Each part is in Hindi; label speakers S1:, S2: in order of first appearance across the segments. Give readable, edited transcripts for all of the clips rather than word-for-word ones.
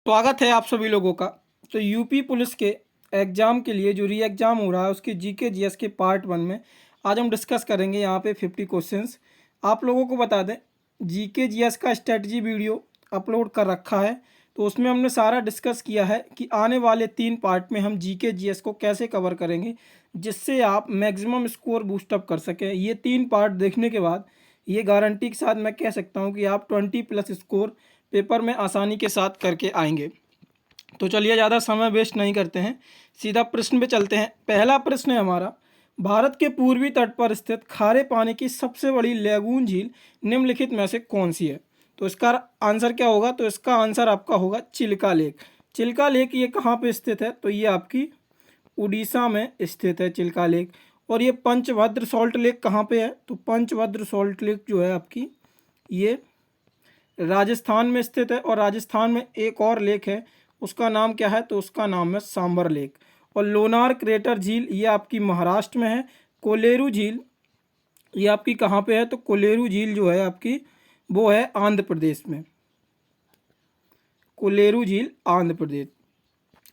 S1: स्वागत है आप सभी लोगों का। तो यूपी पुलिस के एग्ज़ाम के लिए जो री एग्ज़ाम हो रहा है उसके जीके जीएस के पार्ट 1 में आज हम डिस्कस करेंगे यहाँ पे 50 क्वेश्चंस। आप लोगों को बता दें, जीके जीएस का स्ट्रेटजी वीडियो अपलोड कर रखा है, तो उसमें हमने सारा डिस्कस किया है कि आने वाले 3 पार्ट में हम जीके जीएस को कैसे कवर करेंगे जिससे आप मैक्सिमम स्कोर बूस्टअप कर सकें। ये 3 पार्ट देखने के बाद ये गारंटी के साथ मैं कह सकता हूँ कि आप 20+ स्कोर पेपर में आसानी के साथ करके आएंगे। तो चलिए ज़्यादा समय वेस्ट नहीं करते हैं, सीधा प्रश्न पे चलते हैं। पहला प्रश्न है हमारा, भारत के पूर्वी तट पर स्थित खारे पानी की सबसे बड़ी लैगून झील निम्नलिखित में से कौन सी है? तो इसका आंसर क्या होगा? तो इसका आंसर आपका होगा चिल्का लेक। चिल्का लेक ये कहाँ पे स्थित है? तो ये आपकी उड़ीसा में स्थित है चिल्का लेक। और ये पंचभद्र सॉल्ट लेक कहाँ पे है? तो पंचभद्र सॉल्ट लेक जो है आपकी ये राजस्थान में स्थित है। और राजस्थान में एक और लेक है, उसका नाम क्या है? तो उसका नाम है सांबर लेक। और लोनार क्रेटर झील ये आपकी महाराष्ट्र में है। कोलेरू झील ये आपकी कहाँ पे है? तो कोलेरू झील जो है आपकी वो है आंध्र प्रदेश में। कोलेरू झील आंध्र प्रदेश।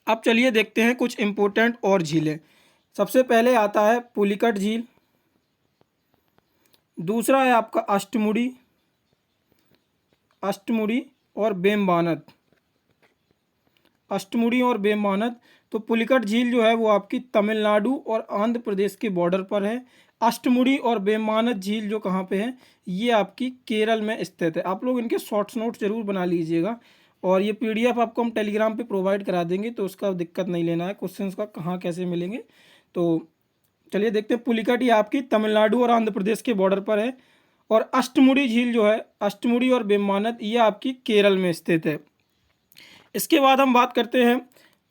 S1: अब चलिए देखते हैं कुछ इम्पोर्टेंट और झीलें। सबसे पहले आता है पुलिकट झील, दूसरा है आपका अष्टमुड़ी और बेम्बानद। अष्टमुड़ी और बेम्बानद। तो पुलिकट झील जो है वो आपकी तमिलनाडु और आंध्र प्रदेश के बॉर्डर पर है। अष्टमुड़ी और बेम्बानद झील जो कहाँ पे है? ये आपकी केरल में स्थित है। आप लोग इनके शॉर्ट्स नोट जरूर बना लीजिएगा और ये पीडीएफ आपको हम टेलीग्राम पे प्रोवाइड करा देंगे, तो उसका दिक्कत नहीं लेना है क्वेश्चंस का कहाँ कैसे मिलेंगे। तो चलिए देखते हैं। पुलिकट ये आपकी तमिलनाडु और आंध्र प्रदेश के बॉर्डर पर है। और अष्टमुड़ी झील जो है, अष्टमुड़ी और बेम्बानद ये आपकी केरल में स्थित है। इसके बाद हम बात करते हैं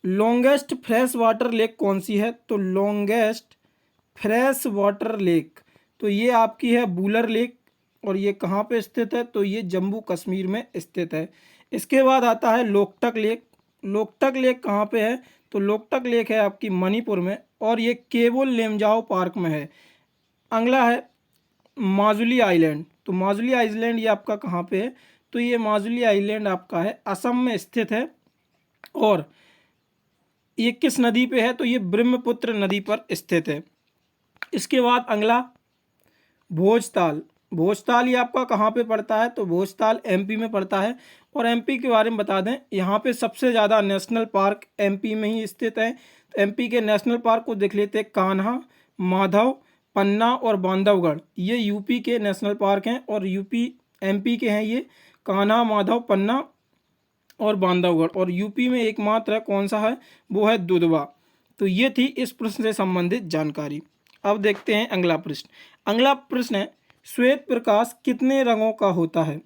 S1: लॉन्गेस्ट फ्रेश वाटर लेक कौन सी है? तो लॉन्गेस्ट फ्रेश वाटर लेक तो ये आपकी है बूलर लेक। और ये कहाँ पे स्थित है? तो ये जम्मू कश्मीर में स्थित है। इसके बाद आता है लोकटक लेक। लोकटक लेक कहाँ पे है? तो लोकटक लेक है आपकी मणिपुर में और ये केवल लेमजाओ पार्क में है। अगला है माजुली आइलैंड। तो माजुली आइलैंड ये आपका कहाँ पे है? तो ये माजुली आइलैंड आपका है असम में स्थित है। और ये किस नदी पे है? तो ये ब्रह्मपुत्र नदी पर स्थित है। इसके बाद अगला भोजताल। भोजताल ये आपका कहाँ पे पड़ता है? तो भोजताल एमपी में पड़ता है। और एमपी के बारे में बता दें, यहाँ पे सबसे ज़्यादा नेशनल पार्क एमपी में ही स्थित है। तो एमपी के नेशनल पार्क को देख लेते हैं, कान्हा, माधव, पन्ना और बांधवगढ़ ये यूपी के नेशनल पार्क हैं। और यूपी एमपी के हैं ये कान्हा, माधव, पन्ना और बांधवगढ़। और यूपी में एकमात्र है, कौन सा है? वो है दुधवा। तो ये थी इस प्रश्न से संबंधित जानकारी। अब देखते हैं अगला प्रश्न। अगला प्रश्न है श्वेत प्रकाश कितने रंगों का होता है?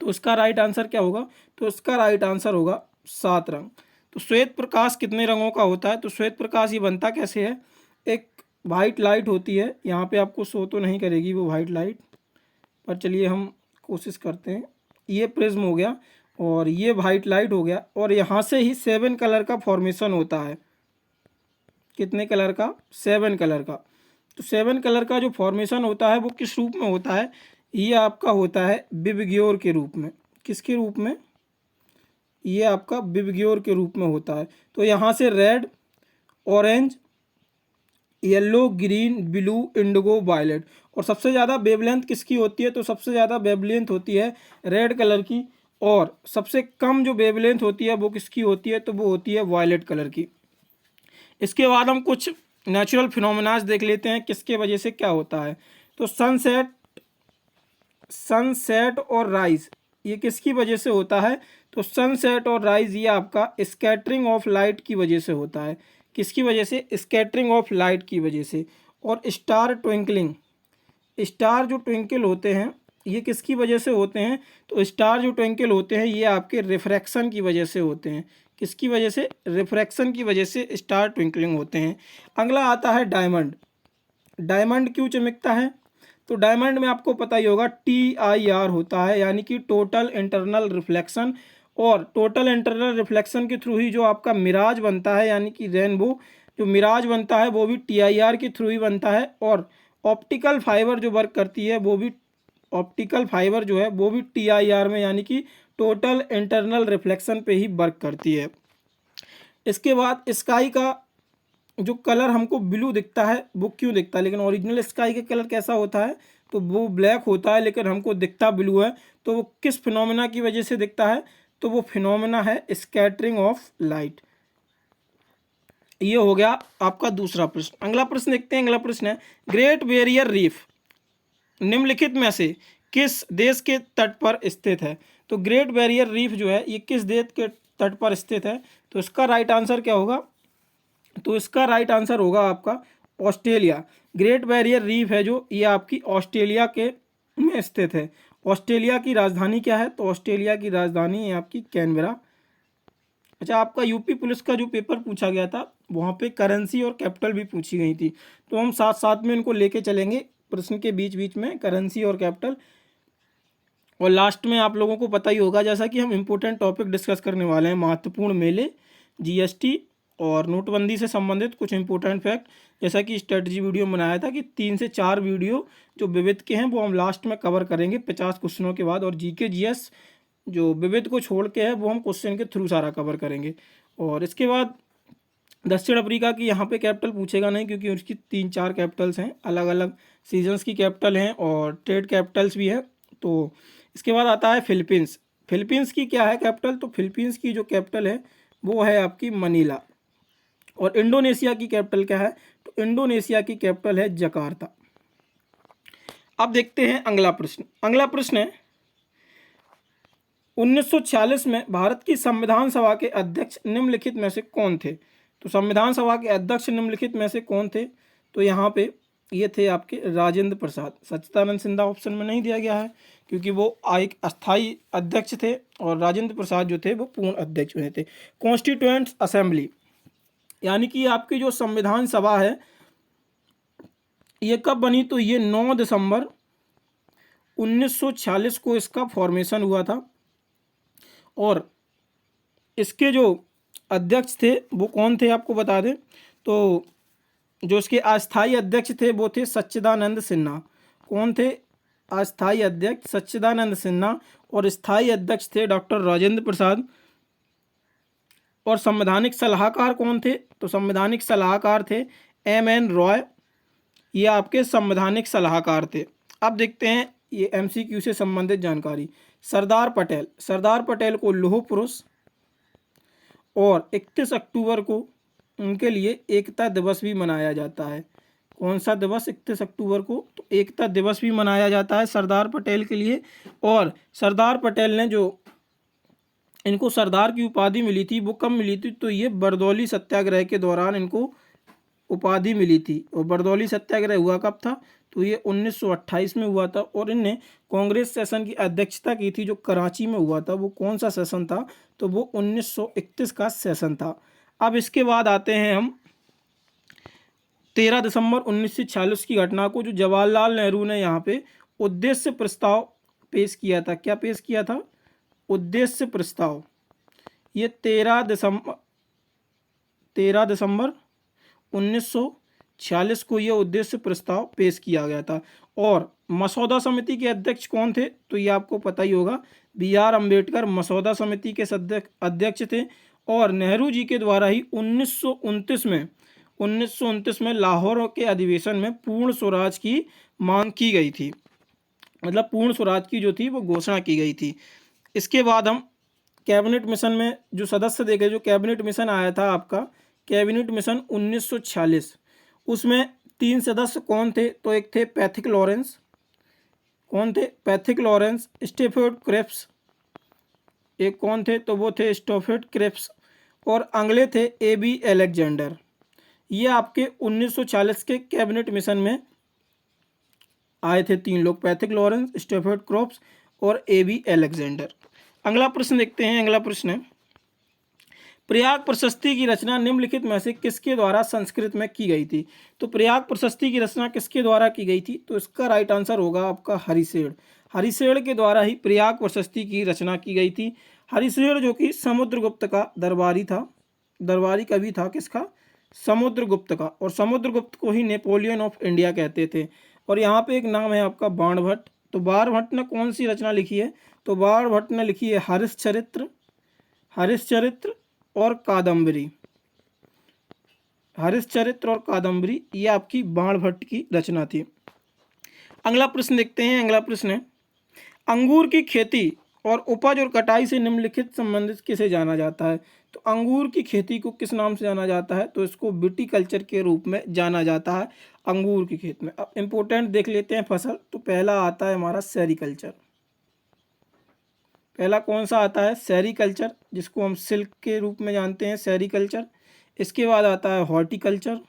S1: तो इसका राइट आंसर क्या होगा? तो इसका राइट आंसर होगा 7 रंग। तो श्वेत प्रकाश कितने रंगों का होता है? तो श्वेत प्रकाश ये बनता कैसे है? एक वाइट लाइट होती है, यहाँ पे आपको शो तो नहीं करेगी वो वाइट लाइट, पर चलिए हम कोशिश करते हैं। ये प्रिज्म हो गया और ये वाइट लाइट हो गया और यहाँ से ही 7 कलर का फॉर्मेशन होता है। कितने कलर का? 7 कलर का। तो 7 कलर का जो फॉर्मेशन होता है वो किस रूप में होता है? ये आपका होता है विबग्योर के रूप में। किसके रूप में? ये आपका विबग्योर के रूप में होता है। तो यहाँ से red, orange, yellow, green, blue, indigo, violet. और सबसे ज़्यादा वेवलेंथ किसकी होती है? तो सबसे ज़्यादा वेवलेंथ होती है रेड कलर की। और सबसे कम जो वेवलेंथ होती है वो किसकी होती है? तो वो होती है वायलेट कलर की। इसके बाद हम कुछ नेचुरल फिनोमेनाज देख लेते हैं किसके वजह से क्या होता है। तो सनसेट और राइज ये किसकी वजह से होता है? तो सनसेट और राइज ये आपका स्कैटरिंग ऑफ लाइट की वजह से होता है। किसकी वजह से? स्कैटरिंग ऑफ लाइट की वजह से। और स्टार ट्विंकलिंग, स्टार जो ट्विंकल होते हैं ये किसकी वजह से होते हैं? तो स्टार जो ट्विंकल होते हैं ये आपके रिफ्रैक्शन की वजह से होते हैं। किसकी वजह से? रिफ्रैक्शन की वजह से स्टार ट्विंकलिंग होते हैं। अगला आता है डायमंड। डायमंड क्यों चमकता है? तो डायमंड में आपको पता ही होगा TIR होता है, यानी कि टोटल इंटरनल रिफ्लेक्शन। और टोटल इंटरनल रिफ्लेक्शन के थ्रू ही जो आपका मिराज बनता है, यानी कि रेनबो जो मिराज बनता है वो भी TIR के थ्रू ही बनता है। और ऑप्टिकल फाइबर जो वर्क करती है वो भी ऑप्टिकल फाइबर जो है वो भी TIR में, यानी कि टोटल इंटरनल रिफ्लेक्शन पे ही वर्क करती है। इसके बाद स्काई का जो कलर हमको ब्लू दिखता है वो क्यों दिखता है, लेकिन ओरिजिनल स्काई का कलर कैसा होता है, तो वो ब्लैक होता है, लेकिन हमको दिखता ब्लू है। तो वो किस फिनोमेना की वजह से दिखता है, तो वो फिनोमेना है स्कैटरिंग ऑफ लाइट। ये हो गया आपका दूसरा प्रश्न। अगला प्रश्न देखते हैं। अगला प्रश्न है ग्रेट बैरियर रीफ निम्नलिखित में से किस देश के तट पर स्थित है। तो ग्रेट बैरियर रीफ जो है ये किस देश के तट पर स्थित है, तो इसका राइट आंसर क्या होगा, तो इसका राइट आंसर होगा आपका ऑस्ट्रेलिया। ग्रेट बैरियर रीफ है जो ये आपकी ऑस्ट्रेलिया के में स्थित है। ऑस्ट्रेलिया की राजधानी क्या है, तो ऑस्ट्रेलिया की राजधानी है आपकी कैनबरा। अच्छा, आपका यूपी पुलिस का जो पेपर पूछा गया था वहाँ पे करेंसी और कैपिटल भी पूछी गई थी, तो हम साथ साथ में इनको लेके चलेंगे प्रश्न के बीच बीच में, करेंसी और कैपिटल। और लास्ट में आप लोगों को पता ही होगा, जैसा कि हम इम्पोर्टेंट टॉपिक डिस्कस करने वाले हैं, महत्वपूर्ण मेले, जीएसटी और नोटबंदी से संबंधित कुछ इंपॉर्टेंट फैक्ट, जैसा कि स्ट्रेटजी वीडियो बनाया था कि 3 से 4 वीडियो जो विविध के हैं वो हम लास्ट में कवर करेंगे 50 क्वेश्चनों के बाद, और जीके जीएस जो विविध को छोड़ के है वो हम क्वेश्चन के थ्रू सारा कवर करेंगे। और इसके बाद दक्षिण अफ्रीका की यहाँ पे कैपिटल पूछेगा नहीं, क्योंकि उसकी 3-4 कैपिटल्स हैं, अलग अलग सीजन्स की कैपिटल हैं और ट्रेड कैपिटल्स भी है। तो इसके बाद आता है फिलीपींस। फिलीपींस की क्या है कैपिटल, तो फिलीपींस की जो कैपिटल है वो है आपकी मनीला। और इंडोनेशिया की कैपिटल क्या है, तो इंडोनेशिया की कैपिटल है जकार्ता। अब देखते हैं अगला प्रश्न। अगला प्रश्न है 1946 में भारत की संविधान सभा के अध्यक्ष निम्नलिखित में से कौन थे। तो संविधान सभा के अध्यक्ष निम्नलिखित में से कौन थे, तो यहाँ पे ये थे आपके राजेंद्र प्रसाद। सच्चिदानंद सिंधा ऑप्शन में नहीं दिया गया है क्योंकि वो एक अस्थाई अध्यक्ष थे, और राजेंद्र प्रसाद जो थे वो पूर्ण अध्यक्ष हुए थे। कॉन्स्टिट्यूएंट असेंबली यानी कि आपकी जो संविधान सभा है ये कब बनी, तो ये 9 दिसंबर 1946 को इसका फॉर्मेशन हुआ था। और इसके जो अध्यक्ष थे वो कौन थे आपको बता दें, तो जो इसके अस्थाई अध्यक्ष थे वो थे सच्चिदानंद सिन्हा। कौन थे, अस्थाई अध्यक्ष सच्चिदानंद सिन्हा, और स्थायी अध्यक्ष थे डॉक्टर राजेंद्र प्रसाद। और संवैधानिक सलाहकार कौन थे, तो संवैधानिक सलाहकार थे MN रॉय। ये आपके संवैधानिक सलाहकार थे। अब देखते हैं ये MCQ से संबंधित जानकारी। सरदार पटेल, सरदार पटेल को लौह पुरुष, और 31 अक्टूबर को उनके लिए एकता दिवस भी मनाया जाता है। कौन सा दिवस, 31 अक्टूबर को, तो एकता दिवस भी मनाया जाता है सरदार पटेल के लिए। और सरदार पटेल ने जो इनको सरदार की उपाधि मिली थी वो कब मिली थी, तो ये बरदौली सत्याग्रह के दौरान इनको उपाधि मिली थी। और बरदौली सत्याग्रह हुआ कब था, तो ये 1928 में हुआ था। और इनने कांग्रेस सेशन की अध्यक्षता की थी जो कराची में हुआ था। वो कौन सा सेशन था, तो वो 1931 का सेशन था। अब इसके बाद आते हैं हम 13 दिसंबर 1946 की घटना को, जो जवाहरलाल नेहरू ने यहाँ पे उद्देश्य प्रस्ताव पेश किया था। क्या पेश किया था, उद्देश्य प्रस्ताव। ये 13 दिसंबर 1946 को ये उद्देश्य प्रस्ताव पेश किया गया था। और मसौदा समिति के अध्यक्ष कौन थे, तो ये आपको पता ही होगा, BR अम्बेडकर मसौदा समिति के अध्यक्ष थे। और नेहरू जी के द्वारा ही 1929 में लाहौर के अधिवेशन में पूर्ण स्वराज की मांग की गई थी, मतलब पूर्ण स्वराज की जो थी वो घोषणा की गई थी। इसके बाद हम कैबिनेट मिशन में जो सदस्य देखे, जो कैबिनेट मिशन आया था आपका कैबिनेट मिशन 1946, उसमें 3 सदस्य कौन थे, तो एक थे पैथिक लॉरेंस। कौन थे, पैथिक लॉरेंस। स्टैफोर्ड क्रिप्स, एक कौन थे, तो वो थे स्टैफोर्ड क्रिप्स। और अगले थे AB अलेक्जेंडर। ये आपके 1940 के कैबिनेट मिशन में आए थे 3 लोग, पैथिक लॉरेंस, स्टैफोर्ड क्रिप्स और AB अलेक्जेंडर। अगला प्रश्न देखते हैं। अगला प्रश्न है प्रयाग प्रशस्ति की रचना निम्नलिखित में से किसके द्वारा संस्कृत में की गई थी। तो प्रयाग प्रशस्ति की रचना किसके द्वारा की गई थी, तो इसका राइट आंसर होगा आपका हरिसेन। हरिसेन के द्वारा ही प्रयाग प्रशस्ति की रचना की गई थी। हरिसेन जो कि समुद्रगुप्त का दरबारी था, दरबारी कवि था किसका, समुद्रगुप्त का। और समुद्रगुप्त को ही नेपोलियन ऑफ इंडिया कहते थे। और यहाँ पे एक नाम है आपका बाणभट्ट। तो बाणभट्ट ने कौन सी रचना लिखी है, तो बाण भट्ट ने लिखी है हरिश्चरित्र, हरिश्चरित्र और कादम्बरी, हरिश्चरित्र और कादम्बरी, ये आपकी बाण भट्ट की रचना थी। अगला प्रश्न देखते हैं। अगला प्रश्न है, अंगूर की खेती और उपज और कटाई से निम्नलिखित संबंधित किसे जाना जाता है? तो अंगूर की खेती को किस नाम से जाना जाता है? तो इसको विटीकल्चर के रूप में जाना जाता है अंगूर की खेत में। अब इंपॉर्टेंट देख लेते हैं फसल। तो पहला आता है हमारा सेरीकल्चर। पहला कौन सा आता है? सेरीकल्चर, जिसको हम सिल्क के रूप में जानते हैं, सेरीकल्चर। इसके बाद आता है हॉर्टिकल्चर।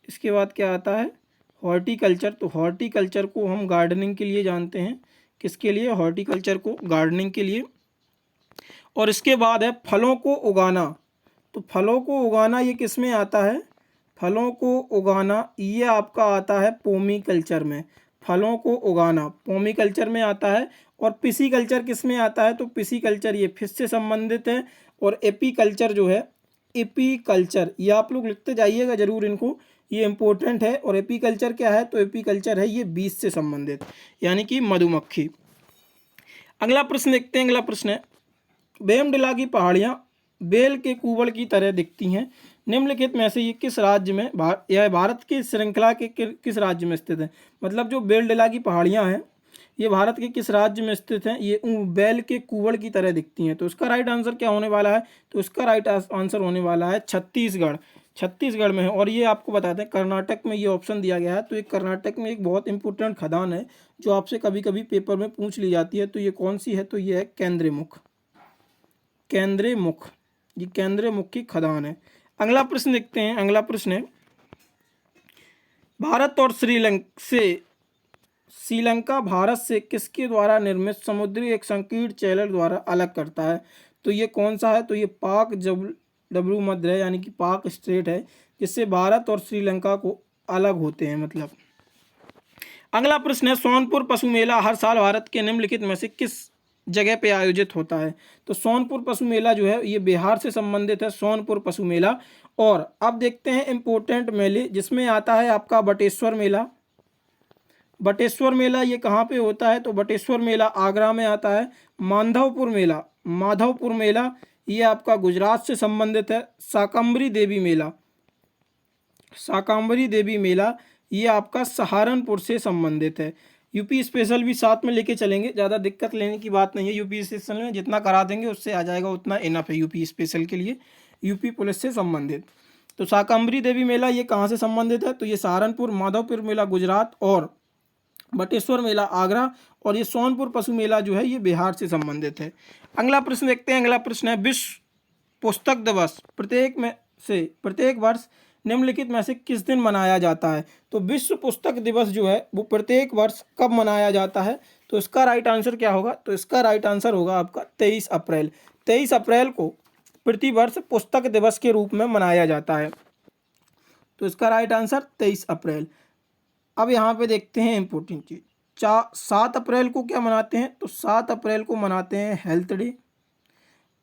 S1: इसके बाद क्या आता है? हॉर्टिकल्चर। तो हॉर्टिकल्चर को हम गार्डनिंग के लिए जानते हैं। किसके लिए? हॉर्टिकल्चर को गार्डनिंग के लिए। और इसके बाद है फलों को उगाना। तो फलों को उगाना ये किस में आता है? फलों को उगाना ये आपका आता है पोमीकल्चर में। फलों को उगाना पोमीकल्चर में आता है। और पिसीकल्चर किस में आता है? तो पिसीकल्चर ये फिश से संबंधित है। और एपीकल्चर जो है, एपीकल्चर ये आप लोग लिखते जाइएगा जरूर इनको, ये इंपॉर्टेंट है। और एपीकल्चर क्या है? तो एपीकल्चर है ये बीज से संबंधित, यानी कि मधुमक्खी। अगला प्रश्न देखते हैं। अगला प्रश्न है, बेमडिला की पहाड़ियाँ बेल के कुबड़ की तरह दिखती हैं, निम्नलिखित में से ये किस राज्य में यह भारत की श्रृंखला के किस राज्य में स्थित है? मतलब जो बेलडिला की पहाड़ियाँ हैं ये भारत के किस राज्य में स्थित हैं? ये बैल के कुबड़ की तरह दिखती हैं। तो इसका राइट आंसर क्या होने वाला है? तो इसका राइट आंसर होने वाला है छत्तीसगढ़। छत्तीसगढ़ में है। और ये आपको बताते हैं कर्नाटक में ये ऑप्शन दिया गया है। तो ये कर्नाटक में एक बहुत इंपॉर्टेंट खदान है जो आपसे कभी कभी पेपर में पूछ ली जाती है। तो ये कौन सी है? तो ये है केंद्रेमुख। केंद्रेमुख, ये केंद्रेमुख की खदान है। अगला प्रश्न देखते हैं। अगला प्रश्न है, भारत और श्रीलंका भारत से किसके द्वारा निर्मित समुद्री एक संकीर्ण चैनल द्वारा अलग करता है? तो ये कौन सा है? तो ये पाक डब्लू मध्य है, यानी कि पाक स्ट्रेट है, जिससे भारत और श्रीलंका को अलग होते हैं मतलब। अगला प्रश्न है, सोनपुर पशु मेला हर साल भारत के निम्नलिखित में से किस जगह पे आयोजित होता है? तो सोनपुर पशु मेला जो है ये बिहार से संबंधित है, सोनपुर पशु मेला। और अब देखते हैं इंपॉर्टेंट मेले, जिसमें आता है आपका बटेश्वर मेला। बटेश्वर मेला ये कहाँ पे होता है? तो बटेश्वर मेला आगरा में आता है। माधवपुर मेला ये आपका गुजरात से संबंधित है। शाकंभरी देवी मेला ये आपका सहारनपुर से संबंधित है। यूपी स्पेशल भी साथ में लेके चलेंगे, ज़्यादा दिक्कत लेने की बात नहीं है। यूपी स्पेशल में जितना करा देंगे उससे आ जाएगा, उतना इनफ है यूपी स्पेशल के लिए, यूपी पुलिस से संबंधित। तो शाकंभरी देवी मेला ये कहाँ से संबंधित है? तो ये सहारनपुर। माधवपुर मेला गुजरात और बटेश्वर मेला आगरा। और ये सोनपुर पशु मेला जो है ये बिहार से संबंधित है। अगला प्रश्न देखते हैं। अगला प्रश्न है, विश्व पुस्तक दिवस प्रत्येक वर्ष निम्नलिखित में से किस दिन मनाया जाता है? तो विश्व पुस्तक दिवस जो है वो प्रत्येक वर्ष कब मनाया जाता है? तो इसका राइट आंसर क्या होगा? तो इसका राइट आंसर होगा आपका 23 अप्रैल। 23 अप्रैल को प्रतिवर्ष पुस्तक दिवस के रूप में मनाया जाता है। तो इसका राइट आंसर 23 अप्रैल। अब यहाँ पे देखते हैं इंपॉर्टेंट चीज, 7 अप्रैल को क्या मनाते हैं? तो 7 अप्रैल को मनाते हैं हेल्थ डे।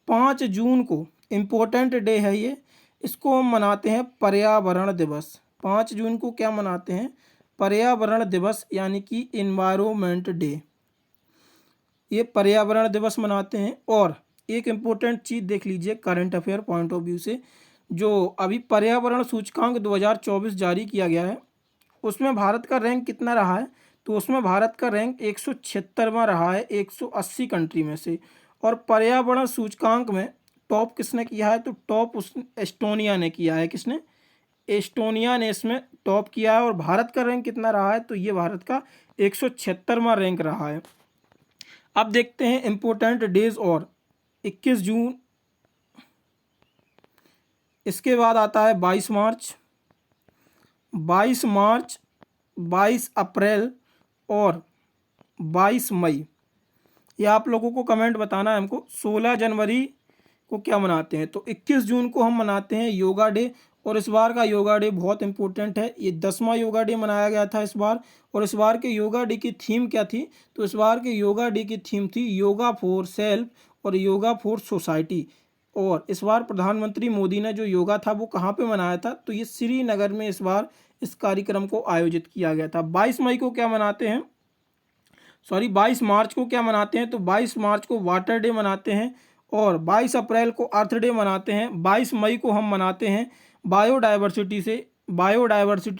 S1: 5 जून को इम्पोर्टेंट डे है ये, इसको हम मनाते हैं पर्यावरण दिवस। 5 जून को क्या मनाते हैं? पर्यावरण दिवस, यानी कि एनवायरनमेंट डे, ये पर्यावरण दिवस मनाते हैं। और एक इम्पोर्टेंट चीज़ देख लीजिए current affair point of view से, जो अभी पर्यावरण सूचकांक 2024 जारी किया गया है, उसमें भारत का रैंक कितना रहा है? तो उसमें भारत का रैंक 176वां रहा है 180 कंट्री में से। और पर्यावरण सूचकांक में टॉप किसने किया है? तो टॉप एस्टोनिया ने किया है। किसने? एस्टोनिया ने इसमें टॉप किया है। और भारत का रैंक कितना रहा है? तो ये भारत का 176वां रैंक रहा है। अब देखते हैं इंपॉर्टेंट डेज। और 21 जून, इसके बाद आता है 22 मार्च, 22 अप्रैल और 22 मई। ये आप लोगों को कमेंट बताना है हमको। 16 जनवरी को क्या मनाते हैं? तो 21 जून को हम मनाते हैं योगा डे। और इस बार का योगा डे बहुत इंपॉर्टेंट है, ये 10वां योगा डे मनाया गया था इस बार। और इस बार के योगा डे की थीम क्या थी? तो इस बार के योगा डे की थीम थी योगा फॉर सेल्फ और योगा फॉर सोसाइटी। और इस बार प्रधानमंत्री मोदी ने जो योगा था वो कहाँ पे मनाया था? तो ये श्रीनगर में इस बार इस कार्यक्रम को आयोजित किया गया था। 22 मई को क्या मनाते हैं? 22 मार्च को क्या मनाते हैं, तो 22 मार्च को वाटर डे मनाते हैं, और 22 अप्रैल को अर्थ डे मनाते हैं। 22 मई को हम मनाते हैं बायोडाइवर्सिटी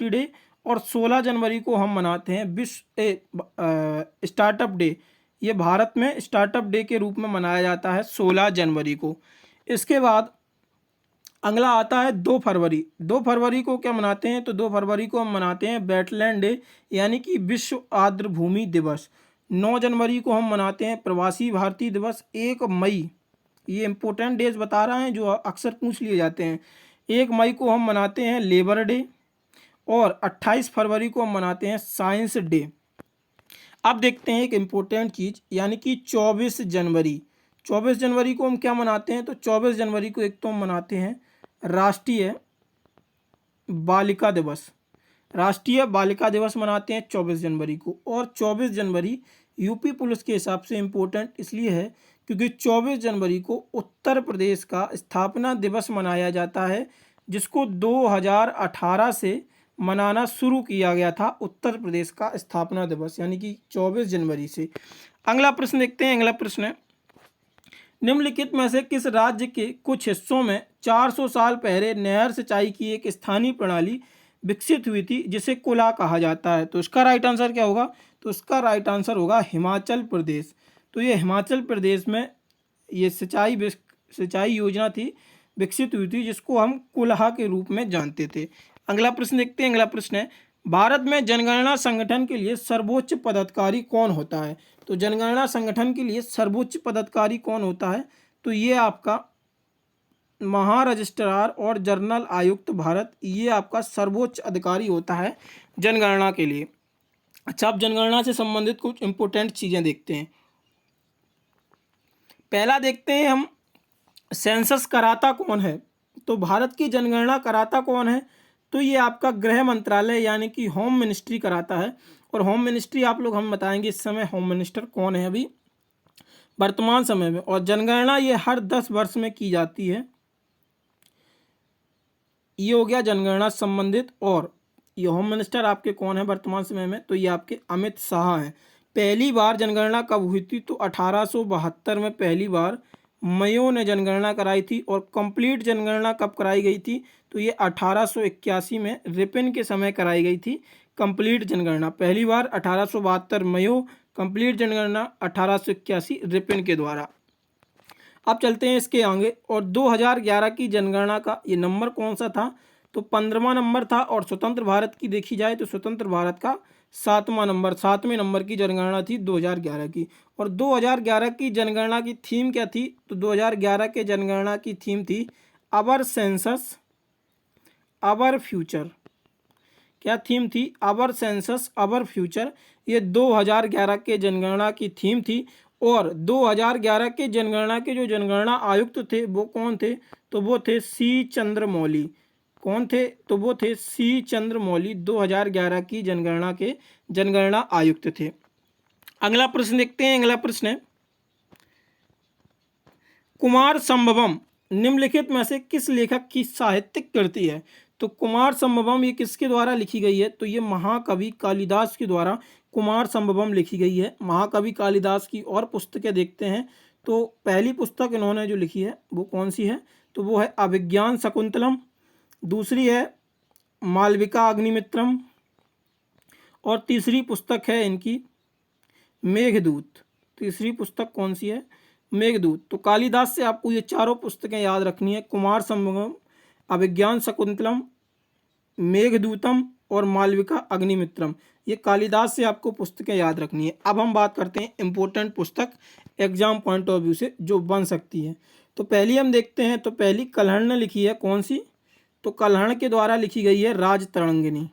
S1: डे, और 16 जनवरी को हम मनाते हैं विश्व स्टार्टअप डे। ये भारत में स्टार्टअप डे के रूप में मनाया जाता है 16 जनवरी को। इसके बाद अगला आता है 2 फरवरी। 2 फरवरी को क्या मनाते हैं, तो 2 फरवरी को हम मनाते हैं वेटलैंड डे, यानी कि विश्व आर्द्र भूमि दिवस। 9 जनवरी को हम मनाते हैं प्रवासी भारतीय दिवस। 1 मई, ये इंपॉर्टेंट डेज बता रहे हैं जो अक्सर पूछ लिए जाते हैं। 1 मई को हम मनाते हैं लेबर डे, और 28 फरवरी को हम मनाते हैं साइंस डे। अब देखते हैं एक इम्पोर्टेंट चीज़, यानी कि 24 जनवरी। 24 जनवरी को हम क्या मनाते हैं, तो 24 जनवरी को एक तो हम मनाते हैं राष्ट्रीय बालिका दिवस। राष्ट्रीय बालिका दिवस मनाते हैं 24 जनवरी को। और 24 जनवरी यूपी पुलिस के हिसाब से इम्पोर्टेंट इसलिए है क्योंकि 24 जनवरी को उत्तर प्रदेश का स्थापना दिवस मनाया जाता है, जिसको 2018 से मनाना शुरू किया गया था, उत्तर प्रदेश का स्थापना दिवस, यानी कि 24 जनवरी से। अगला प्रश्न देखते हैं। अगला प्रश्न है, निम्नलिखित में से किस राज्य के कुछ हिस्सों में 400 साल पहले नहर सिंचाई की एक स्थानीय प्रणाली विकसित हुई थी जिसे कुला कहा जाता है? तो इसका राइट आंसर क्या होगा, तो इसका राइट आंसर होगा हिमाचल प्रदेश। तो ये हिमाचल प्रदेश में ये सिंचाई योजना थी, विकसित हुई थी, जिसको हम कुल्हा के रूप में जानते थे। अगला प्रश्न देखते हैं। अगला प्रश्न है, भारत में जनगणना संगठन के लिए सर्वोच्च पदाधिकारी कौन होता है? तो जनगणना संगठन के लिए सर्वोच्च पदाधिकारी कौन होता है, तो ये आपका महारजिस्ट्रार और जनरल आयुक्त भारत, ये आपका सर्वोच्च अधिकारी होता है जनगणना के लिए। अच्छा, अब जनगणना से संबंधित कुछ इंपॉर्टेंट चीज़ें देखते हैं। पहला देखते हैं हम, सेंसस कराता कौन है? तो भारत की जनगणना कराता कौन है, तो ये आपका गृह मंत्रालय यानी कि होम मिनिस्ट्री कराता है। और होम मिनिस्ट्री आप लोग हम बताएंगे इस समय होम मिनिस्टर कौन है अभी वर्तमान समय में। और जनगणना ये हर 10 वर्ष में की जाती है। ये हो गया जनगणना संबंधित। और ये होम मिनिस्टर आपके कौन है वर्तमान समय में, तो ये आपके अमित शाह हैं। पहली बार जनगणना कब हुई थी, तो 1872 में पहली बार मयो ने जनगणना कराई थी। और कंप्लीट जनगणना कब कराई गई थी, तो ये 1881 में रिपन के समय कराई गई थी कंप्लीट जनगणना। पहली बार 1872 मयो, कंप्लीट जनगणना 1881 रिपन के द्वारा। अब चलते हैं इसके आगे। और 2011 की जनगणना का ये नंबर कौन सा था, तो 15वां नंबर था। और स्वतंत्र भारत की देखी जाए तो स्वतंत्र भारत का 7वें नंबर की जनगणना थी 2011 की। और 2011 की जनगणना की थीम क्या थी, तो 2011 के जनगणना की थीम थी अवर सेंसस अवर फ्यूचर। क्या थीम थी, अवर सेंसस अवर फ्यूचर। ये 2011 के जनगणना की थीम थी। और 2011 के जनगणना के जो जनगणना आयुक्त थे वो कौन थे, तो वो थे सी चंद्रमौली। कौन थे, तो वो थे सी चंद्रमौली, 2011 की जनगणना के जनगणना आयुक्त थे। अगला प्रश्न देखते हैं। अगला प्रश्न है, कुमार संभवम निम्नलिखित में से किस लेखक की साहित्यिक कृति है? तो कुमार संभवम ये किसके द्वारा लिखी गई है, तो ये महाकवि कालिदास के द्वारा कुमार संभवम लिखी गई है। महाकवि कालिदास की और पुस्तकें देखते हैं। तो पहली पुस्तक इन्होंने जो लिखी है वो कौन सी है, तो वो है अभिज्ञान शकुंतलम। दूसरी है मालविका अग्निमित्रम। और तीसरी पुस्तक है इनकी मेघदूत। तीसरी पुस्तक कौन सी है, मेघदूत। तो कालिदास से आपको ये चारों पुस्तकें याद रखनी है, कुमार संभवम, अभिज्ञान शकुंतलम, मेघदूतम और मालविका अग्निमित्रम। ये कालिदास से आपको पुस्तकें याद रखनी है। अब हम बात करते हैं इंपॉर्टेंट पुस्तक एग्जाम पॉइंट ऑफ व्यू से जो बन सकती है। तो पहली हम देखते हैं, तो पहली कल्हड़ ने लिखी है, कौन सी, तो कल्हड़ के द्वारा लिखी गई है राजतरंगिणी।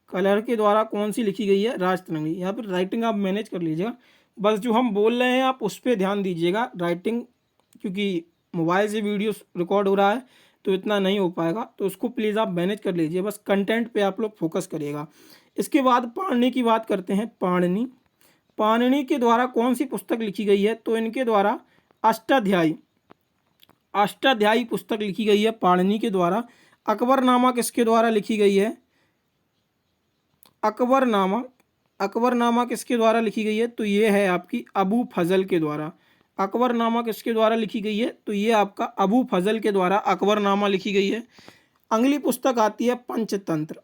S1: कल्हड़ के द्वारा कौन सी लिखी गई है, राजतरंगिणी। यहाँ पर राइटिंग आप मैनेज कर लीजिएगा, बस जो हम बोल रहे हैं आप उस पर ध्यान दीजिएगा। राइटिंग क्योंकि मोबाइल से वीडियो रिकॉर्ड हो रहा है तो इतना नहीं हो पाएगा, तो उसको प्लीज़ आप मैनेज कर लीजिए, बस कंटेंट पे आप लोग फोकस करिएगा। इसके बाद पाणिनि की बात करते हैं। पाणिनि, पाणिनि के द्वारा कौन सी पुस्तक लिखी गई है, तो इनके द्वारा अष्टाध्यायी, अष्टाध्यायी पुस्तक लिखी गई है पाणिनि के द्वारा। अकबरनामा किसके द्वारा लिखी गई है, अकबरनामा अकबरनामा किसके द्वारा लिखी गई है? तो ये है आपकी अबू फजल के द्वारा। अकबरनामा किसके द्वारा लिखी गई है? तो ये आपका अबू फजल के द्वारा अकबरनामा लिखी गई है। अगली पुस्तक आती है पंचतंत्र।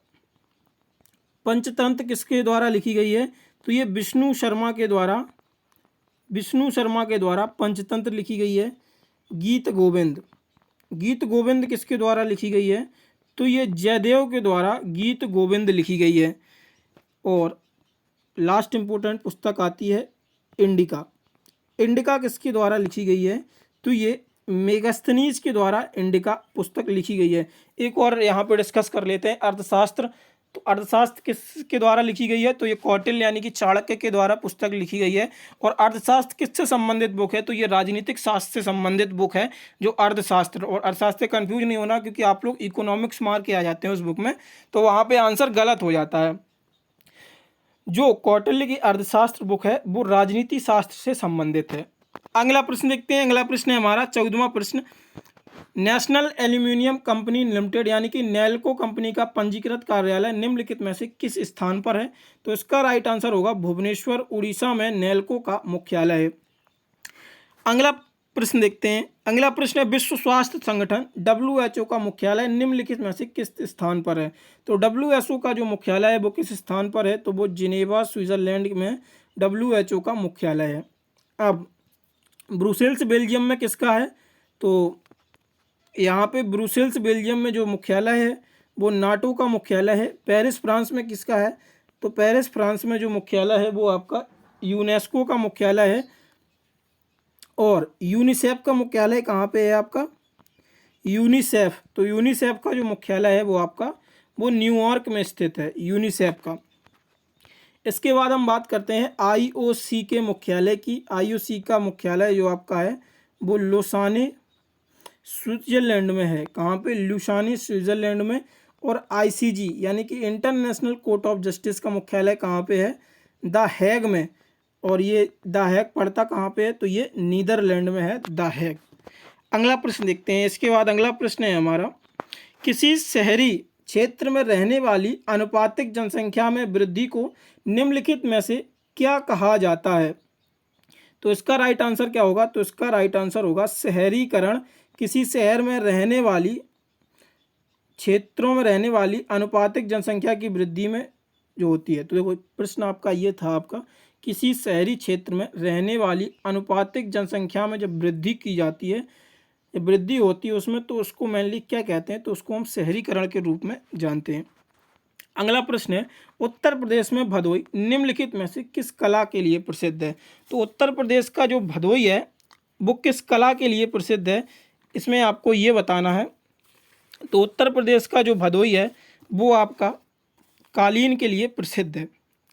S1: पंचतंत्र किसके द्वारा लिखी गई है? तो ये विष्णु शर्मा के द्वारा पंचतंत्र लिखी गई है। गीत गोविंद, गीत गोविंद किसके द्वारा लिखी गई है? तो ये जयदेव के द्वारा गीत गोविंद लिखी गई है। और लास्ट इंपॉर्टेंट पुस्तक आती है इंडिका। इंडिका किसके द्वारा लिखी गई है? तो ये मेगास्थनीज के द्वारा इंडिका पुस्तक लिखी गई है। एक और यहाँ पे डिस्कस कर लेते हैं अर्थशास्त्र। तो अर्थशास्त्र किसके द्वारा लिखी गई है? तो ये कौटिल्य यानी कि चाणक्य के द्वारा पुस्तक लिखी गई है। और अर्थशास्त्र किससे संबंधित बुक है? तो ये राजनीतिक शास्त्र से संबंधित बुक है जो अर्थशास्त्र। और अर्थशास्त्र से कंफ्यूज नहीं होना, क्योंकि आप लोग इकोनॉमिक्स मार के आ जाते हैं उस बुक में, तो वहाँ पे आंसर गलत हो जाता है। जो कौटिल्य की अर्थशास्त्र बुक है वो राजनीति शास्त्र से संबंधित है। अगला प्रश्न देखते हैं। अगला प्रश्न है हमारा 14वां प्रश्न। नेशनल एल्यूमिनियम कंपनी लिमिटेड यानी कि नेल्को कंपनी का पंजीकृत कार्यालय निम्नलिखित में से किस स्थान पर है? तो इसका राइट आंसर होगा भुवनेश्वर, उड़ीसा में नेल्को का मुख्यालय है। अगला प्रश्न देखते हैं। अगला प्रश्न है विश्व स्वास्थ्य संगठन WHO का मुख्यालय निम्नलिखित में से किस स्थान पर है? तो WHO का जो मुख्यालय है वो किस स्थान पर है? तो वो जिनेवा, स्विट्जरलैंड में WHO का मुख्यालय है। अब ब्रुसेल्स बेल्जियम में किसका है? तो यहाँ पे ब्रुसेल्स बेल्जियम में जो मुख्यालय है वो नाटो का मुख्यालय है। पेरिस फ्रांस में किसका है? तो पेरिस फ्रांस में जो मुख्यालय है वो आपका यूनेस्को का मुख्यालय है। और यूनिसेफ का मुख्यालय कहाँ पे है आपका? यूनिसेफ, तो यूनिसेफ का जो मुख्यालय है वो आपका वो न्यूयॉर्क में स्थित है, यूनिसेफ का। इसके बाद हम बात करते हैं IOC के मुख्यालय की। IOC का मुख्यालय जो आपका है वो लुसाने, स्विट्जरलैंड में है। कहाँ पे? लुसाने, स्विट्जरलैंड में। और ICJ यानी कि इंटरनेशनल कोर्ट ऑफ जस्टिस का मुख्यालय कहाँ पे है? द हैग में। और ये द हैग पड़ता कहाँ पे है? तो ये नीदरलैंड में है, द हैग। अगला प्रश्न देखते हैं। इसके बाद अगला प्रश्न है हमारा किसी शहरी क्षेत्र में रहने वाली आनुपातिक जनसंख्या में वृद्धि को निम्नलिखित में से क्या कहा जाता है? तो इसका राइट आंसर क्या होगा? तो इसका राइट आंसर होगा शहरीकरण। किसी शहर में रहने वाली, क्षेत्रों में रहने वाली आनुपातिक जनसंख्या की वृद्धि में जो होती है। तो देखो प्रश्न आपका ये था, आपका किसी शहरी क्षेत्र में रहने वाली आनुपातिक जनसंख्या में जब वृद्धि की जाती है, जब वृद्धि होती है उसमें, तो उसको मेनली क्या कहते हैं? तो उसको हम शहरीकरण के रूप में जानते हैं। अगला प्रश्न है उत्तर प्रदेश में भदोई निम्नलिखित में से किस कला के लिए प्रसिद्ध है? तो उत्तर प्रदेश का जो भदोई है वो किस कला के लिए प्रसिद्ध है, इसमें आपको ये बताना है। तो उत्तर प्रदेश का जो भदोई है वो आपका कालीन के लिए प्रसिद्ध है।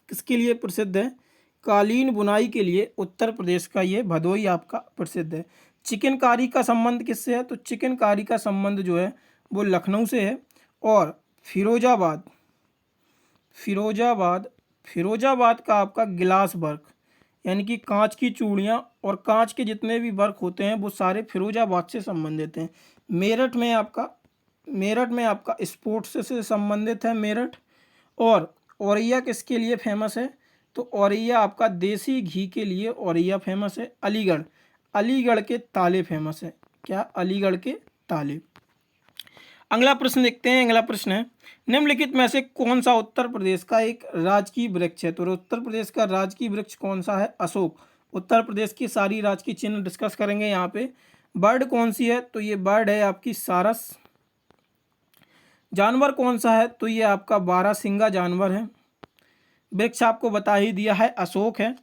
S1: किसके लिए प्रसिद्ध है? कालीन बुनाई के लिए उत्तर प्रदेश का ये भदोई आपका प्रसिद्ध है। चिकनकारी का संबंध किससे है? तो चिकनकारी का संबंध जो है वो लखनऊ से है। और फिरोजाबाद का आपका गिलास वर्क यानी कि कांच की चूड़ियाँ और कांच के जितने भी वर्क होते हैं वो सारे फिरोजाबाद से संबंधित हैं। मेरठ में आपका स्पोर्ट्स से संबंधित है मेरठ। और औरैया किसके लिए फेमस है? तो औरैया आपका देसी घी के लिए औरैया फेमस है। अलीगढ़ के ताले फेमस है। क्या? अलीगढ़ के ताले। अगला प्रश्न देखते हैं। अगला प्रश्न है निम्नलिखित में से कौन सा उत्तर प्रदेश का एक राजकीय वृक्ष है? तो उत्तर प्रदेश का राजकीय वृक्ष कौन सा है? अशोक। उत्तर प्रदेश की सारी राजकीय चिन्ह डिस्कस करेंगे यहाँ पे। बर्ड कौन सी है? तो ये बर्ड है आपकी सारस। जानवर कौन सा है? तो ये आपका बारहसिंगा जानवर है। वृक्ष आपको बता ही दिया है, अशोक है।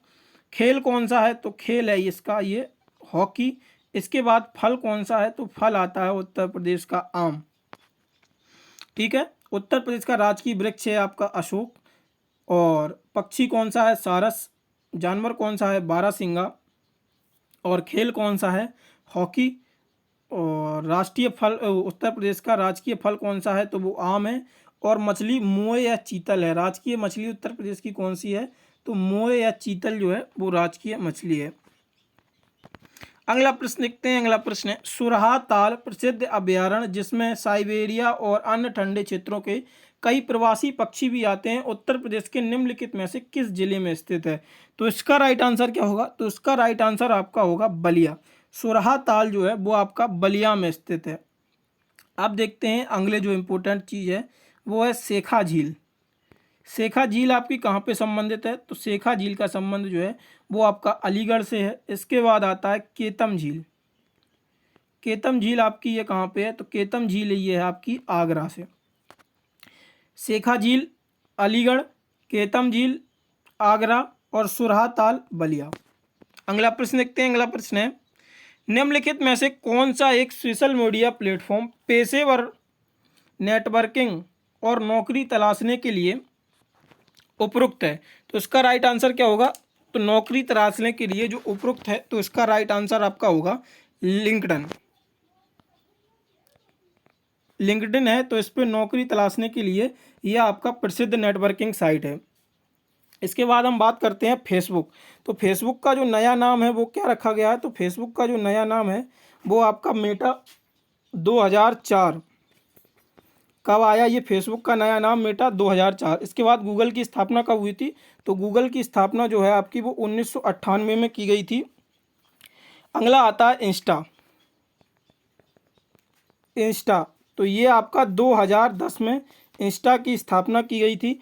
S1: खेल कौन सा है? तो खेल है इसका ये हॉकी। इसके बाद फल कौन सा है? तो फल आता है उत्तर प्रदेश का आम। ठीक है, उत्तर प्रदेश का राजकीय वृक्ष है आपका अशोक। और पक्षी कौन सा है? सारस। जानवर कौन सा है? बारहसिंगा। और खेल कौन सा है? हॉकी। और राष्ट्रीय फल उत्तर प्रदेश का राजकीय फल कौन सा है? तो वो आम है। और मछली मोए या चीतल है। राजकीय मछली उत्तर प्रदेश की कौन सी है? तो मोए या चीतल जो है वो राजकीय मछली है। अगला प्रश्न देखते हैं। अगला प्रश्न है, सुरहा ताल प्रसिद्ध अभयारण्य जिसमें साइबेरिया और अन्य ठंडे क्षेत्रों के कई प्रवासी पक्षी भी आते हैं, उत्तर प्रदेश के निम्नलिखित में से किस जिले में स्थित है? तो इसका राइट आंसर क्या होगा? तो इसका राइट आंसर आपका होगा बलिया। सुरहा ताल जो है वो आपका बलिया में स्थित है। अब देखते हैं अगले जो इम्पोर्टेंट चीज़ है वो है शेखा झील। शेखा झील आपकी कहाँ पे संबंधित है? तो शेखा झील का संबंध जो है वो आपका अलीगढ़ से है। इसके बाद आता है केतम झील। केतम झील आपकी ये कहाँ पे है? तो केतम झील ये है आपकी आगरा से। शेखा झील अलीगढ़, केतम झील आगरा और सुरहा ताल बलिया। अगला प्रश्न देखते हैं। अगला प्रश्न है, निम्नलिखित में से कौन सा एक सोशल मीडिया प्लेटफॉर्म पेशेवर नेटवर्किंग और नौकरी तलाशने के लिए उपयुक्त है? तो इसका राइट आंसर क्या होगा? तो नौकरी तलाशने के लिए जो उपयुक्त है, तो इसका राइट आंसर आपका होगा लिंक्डइन। लिंक्डइन है तो इस पर नौकरी तलाशने के लिए यह आपका प्रसिद्ध नेटवर्किंग साइट है। इसके बाद हम बात करते हैं फेसबुक। तो फेसबुक का जो नया नाम है वो क्या रखा गया है? तो फेसबुक का जो नया नाम है वो आपका मेटा 2004। कब आया ये फेसबुक का नया नाम? मेटा 2004। इसके बाद गूगल की स्थापना कब हुई थी? तो गूगल की स्थापना जो है आपकी वो 1998 में की गई थी। अगला आता है इंस्टा। इंस्टा तो ये आपका 2010 में इंस्टा की स्थापना की गई थी।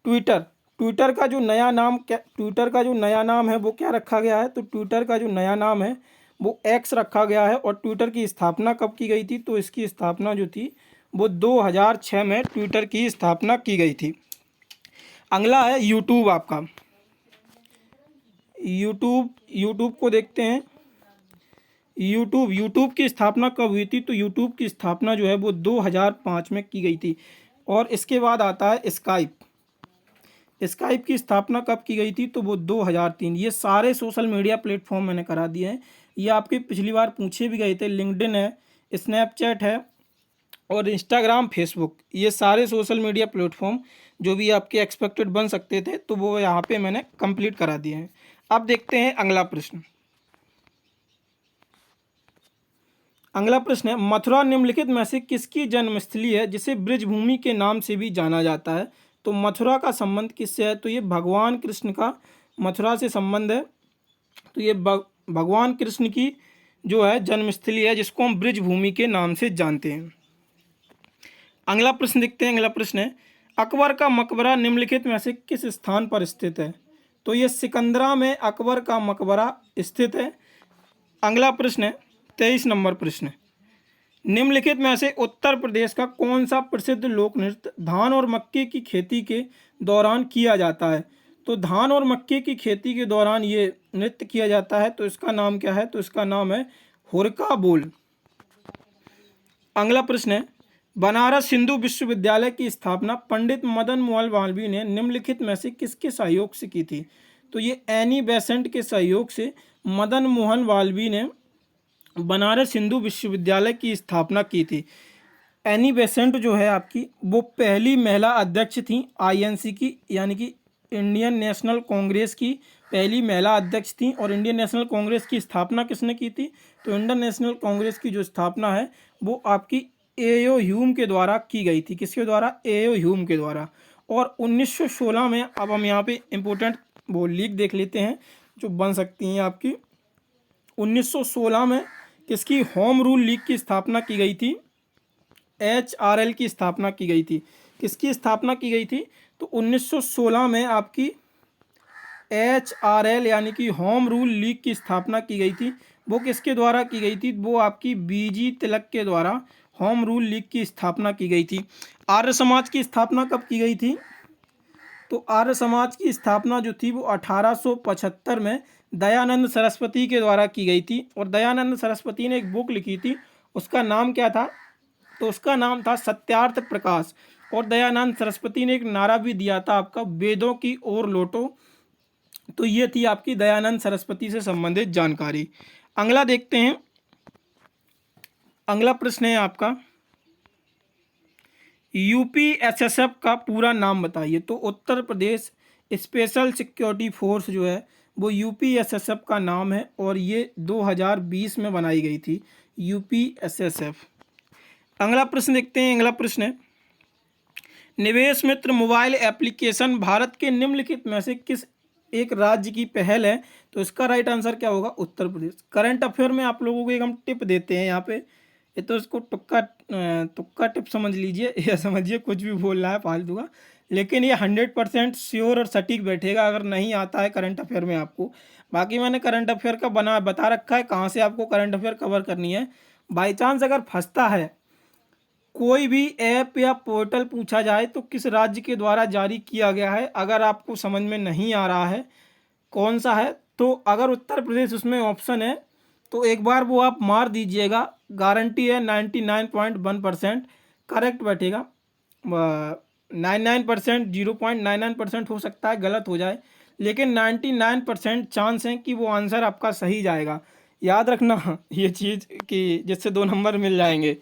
S1: ट्विटर, ट्विटर का जो नया नाम क्या, ट्विटर का जो नया नाम है वो क्या रखा गया है? तो ट्विटर का जो नया नाम है वो एक्स रखा गया है। और ट्विटर की स्थापना कब की गई थी? तो इसकी स्थापना जो थी वो 2006 में ट्विटर की स्थापना की गई थी। अगला है यूट्यूब आपका। यूट्यूब को देखते हैं। यूट्यूब की स्थापना कब हुई थी? तो यूट्यूब की स्थापना जो है वो 2005 में की गई थी। और इसके बाद आता है स्काइप। स्काइप की स्थापना कब की गई थी? तो वो 2003। ये सारे सोशल मीडिया प्लेटफॉर्म मैंने करा दिए हैं। ये आपके पिछली बार पूछे भी गए थे। लिंक्डइन है, स्नैपचैट है और इंस्टाग्राम, फेसबुक, ये सारे सोशल मीडिया प्लेटफॉर्म जो भी आपके एक्सपेक्टेड बन सकते थे तो वो यहाँ पे मैंने कंप्लीट करा दिए हैं। अब देखते हैं अगला प्रश्न। अगला प्रश्न है, मथुरा निम्नलिखित में से किसकी जन्मस्थली है जिसे ब्रजभूमि के नाम से भी जाना जाता है? तो मथुरा का संबंध किससे है? तो ये भगवान कृष्ण का मथुरा से संबंध है। तो ये भगवान कृष्ण की जो है जन्मस्थली है जिसको हम ब्रजभूमि के नाम से जानते हैं। अगला प्रश्न देखते हैं। अगला प्रश्न है, अकबर का मकबरा निम्नलिखित में से किस स्थान पर स्थित है? तो ये सिकंदरा में अकबर का मकबरा स्थित है। अगला प्रश्न है 23 नंबर प्रश्न, निम्नलिखित में से उत्तर प्रदेश का कौन सा प्रसिद्ध लोक नृत्य धान और मक्के की खेती के दौरान किया जाता है? तो धान और मक्के की खेती के दौरान ये नृत्य किया जाता है। तो इसका नाम क्या है? तो इसका नाम है हुरका बोल। अगला प्रश्न है, बनारस हिंदू विश्वविद्यालय की स्थापना पंडित मदन मोहन मालवीय ने निम्नलिखित में से किसके सहयोग से की थी? तो ये एनी बेसेंट के सहयोग से मदन मोहन मालवीय ने बनारस हिंदू विश्वविद्यालय की स्थापना की थी। एनी बेसेंट जो है आपकी वो पहली महिला अध्यक्ष थी आईएनसी की, यानी कि इंडियन नेशनल कांग्रेस की पहली महिला अध्यक्ष थी। और इंडियन नेशनल कांग्रेस की स्थापना किसने की थी? तो इंडियन नेशनल कांग्रेस की जो स्थापना है वो आपकी एओ ह्यूम के द्वारा की गई थी। किसके द्वारा? एओ ह्यूम के द्वारा। और 1916 में, अब हम यहाँ पे इम्पोर्टेंट वो लीग देख लेते हैं जो बन सकती हैं आपकी। 1916 में किसकी होम रूल लीग की स्थापना की गई थी? एचआरएल की स्थापना की गई थी। किसकी स्थापना की गई थी? तो 1916 में आपकी एचआरएल यानी कि होम रूल लीग की स्थापना की गई थी। वो किसके द्वारा की गई थी? वो आपकी बीजी तिलक के द्वारा होम रूल लीग की स्थापना की गई थी। आर्य समाज की स्थापना कब की गई थी? तो आर्य समाज की स्थापना जो थी वो 1875 में दयानंद सरस्वती के द्वारा की गई थी। और दयानंद सरस्वती ने एक बुक लिखी थी, उसका नाम क्या था? तो उसका नाम था सत्यार्थ प्रकाश। और दयानंद सरस्वती ने एक नारा भी दिया था आपका, वेदों की ओर लौटो। तो ये थी आपकी दयानंद सरस्वती से संबंधित जानकारी। अगला देखते हैं। अगला प्रश्न है आपका, यूपीएसएसएफ का पूरा नाम बताइए। तो Uttar Pradesh special security force जो है वो यूपीएसएसएफ का नाम है और ये 2020 में बनाई गई थी, यूपीएसएसएफ। अगला प्रश्न देखते हैं। अगला प्रश्न है, निवेश मित्र मोबाइल एप्लीकेशन भारत के निम्नलिखित में से किस एक राज्य की पहल है? तो इसका राइट आंसर क्या होगा? उत्तर प्रदेश। करंट अफेयर में आप लोगों को एक हम टिप देते हैं यहाँ पे, ये तो इसको तुक्का टिप समझ लीजिए या समझिए कुछ भी बोल रहा है फालतू का, लेकिन ये 100% श्योर और सटीक बैठेगा अगर नहीं आता है करंट अफेयर में आपको। बाकी मैंने करंट अफेयर का बता रखा है कहाँ से आपको करंट अफेयर कवर करनी है। बाई चांस अगर फंसता है, कोई भी ऐप या पोर्टल पूछा जाए तो किस राज्य के द्वारा जारी किया गया है, अगर आपको समझ में नहीं आ रहा है कौन सा है, तो अगर उत्तर प्रदेश उसमें ऑप्शन है तो एक बार वो आप मार दीजिएगा, गारंटी है 99.1% करेक्ट बैठेगा। 99%, 0.99% हो सकता है गलत हो जाए, लेकिन 99% चांस है कि वो आंसर आपका सही जाएगा। याद रखना ये चीज़ कि जिससे 2 नंबर मिल जाएंगे।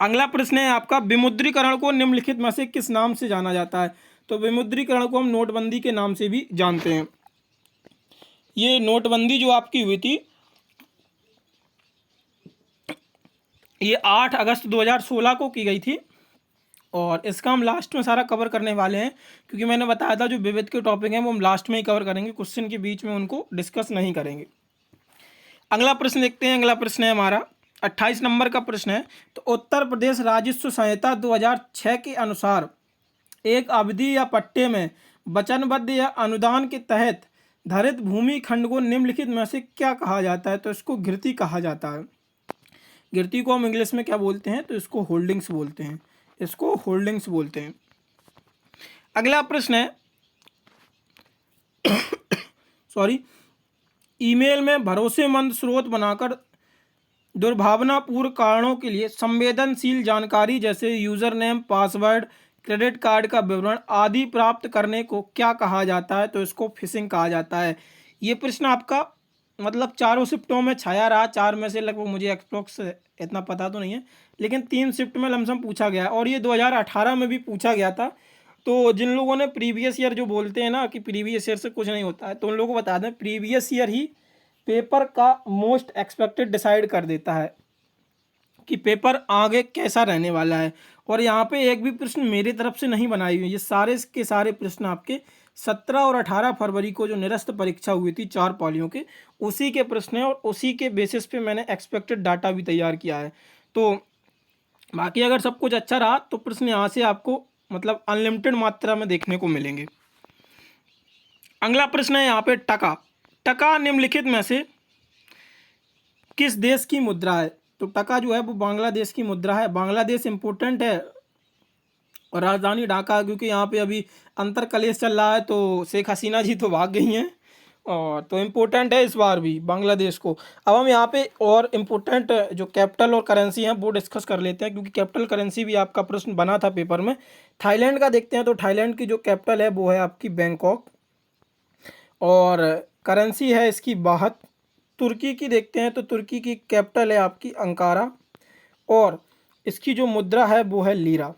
S1: अगला प्रश्न है आपका, विमुद्रीकरण को निम्नलिखित में से किस नाम से जाना जाता है? तो विमुद्रीकरण को हम नोटबंदी के नाम से भी जानते हैं। ये नोटबंदी जो आपकी हुई थी ये 8 अगस्त 2016 को की गई थी और इसका हम लास्ट में सारा कवर करने वाले हैं, क्योंकि मैंने बताया था जो विविध के टॉपिक हैं वो हम लास्ट में ही कवर करेंगे, क्वेश्चन के बीच में उनको डिस्कस नहीं करेंगे। अगला प्रश्न देखते हैं। अगला प्रश्न है हमारा 28 नंबर का प्रश्न है, तो उत्तर प्रदेश राजस्व संहिता 2006 के अनुसार एक अवधि या पट्टे में वचनबद्ध या अनुदान के तहत धारित भूमि खंड को निम्नलिखित में से क्या कहा जाता है? तो इसको घिरती कहा जाता है। घिरती को हम इंग्लिश में क्या बोलते हैं? तो इसको होल्डिंग्स बोलते हैं, इसको होल्डिंग्स बोलते हैं। अगला प्रश्न है सॉरी, ईमेल में भरोसेमंद स्रोत बनाकर दुर्भावनापूर्ण कारणों के लिए संवेदनशील जानकारी जैसे user name, password, credit card का विवरण आदि प्राप्त करने को क्या कहा जाता है? तो इसको फिशिंग कहा जाता है। ये प्रश्न आपका मतलब चारों शिफ्टों में छाया रहा, 4 में से लगभग मुझे एक्सप्रोक्स इतना पता तो नहीं है, लेकिन 3 शिफ्ट में लमसम पूछा गया और ये 2018 में भी पूछा गया था। तो जिन लोगों ने प्रीवियस ईयर जो बोलते हैं ना कि प्रीवियस ईयर से कुछ नहीं होता है, तो उन लोगों को बता दें प्रीवियस ईयर ही पेपर का मोस्ट एक्सपेक्टेड डिसाइड कर देता है कि पेपर आगे कैसा रहने वाला है। और यहाँ पे एक भी प्रश्न मेरी तरफ से नहीं बनाई हुई, ये सारे के सारे प्रश्न आपके 17 और 18 फरवरी को जो निरस्त परीक्षा हुई थी 4 पालियों के, उसी के प्रश्न हैं और उसी के बेसिस पे मैंने एक्सपेक्टेड डाटा भी तैयार किया है। तो बाकी अगर सब कुछ अच्छा रहा तो प्रश्न यहाँ से आपको मतलब अनलिमिटेड मात्रा में देखने को मिलेंगे। अगला प्रश्न है यहाँ पे टका। टका निम्नलिखित में से किस देश की मुद्रा है? तो टका जो है वो बांग्लादेश की मुद्रा है। बांग्लादेश इम्पोर्टेंट है और राजधानी ढाका, क्योंकि यहाँ पे अभी अंतर कलेश चल रहा है तो शेख हसीना जी तो भाग गई हैं, और तो इम्पोर्टेंट है इस बार भी बांग्लादेश को। अब हम यहाँ पे और इम्पोर्टेंट जो कैपिटल और करेंसी हैं वो डिस्कस कर लेते हैं, क्योंकि कैपिटल करेंसी भी आपका प्रश्न बना था पेपर में। थाईलैंड का देखते हैं, तो थाईलैंड की जो कैपिटल है वो है आपकी बैंकॉक और करेंसी है इसकी बाहत। तुर्की की देखते हैं तो तुर्की की कैपिटल है आपकी अंकारा और इसकी जो मुद्रा है वो है लीरा।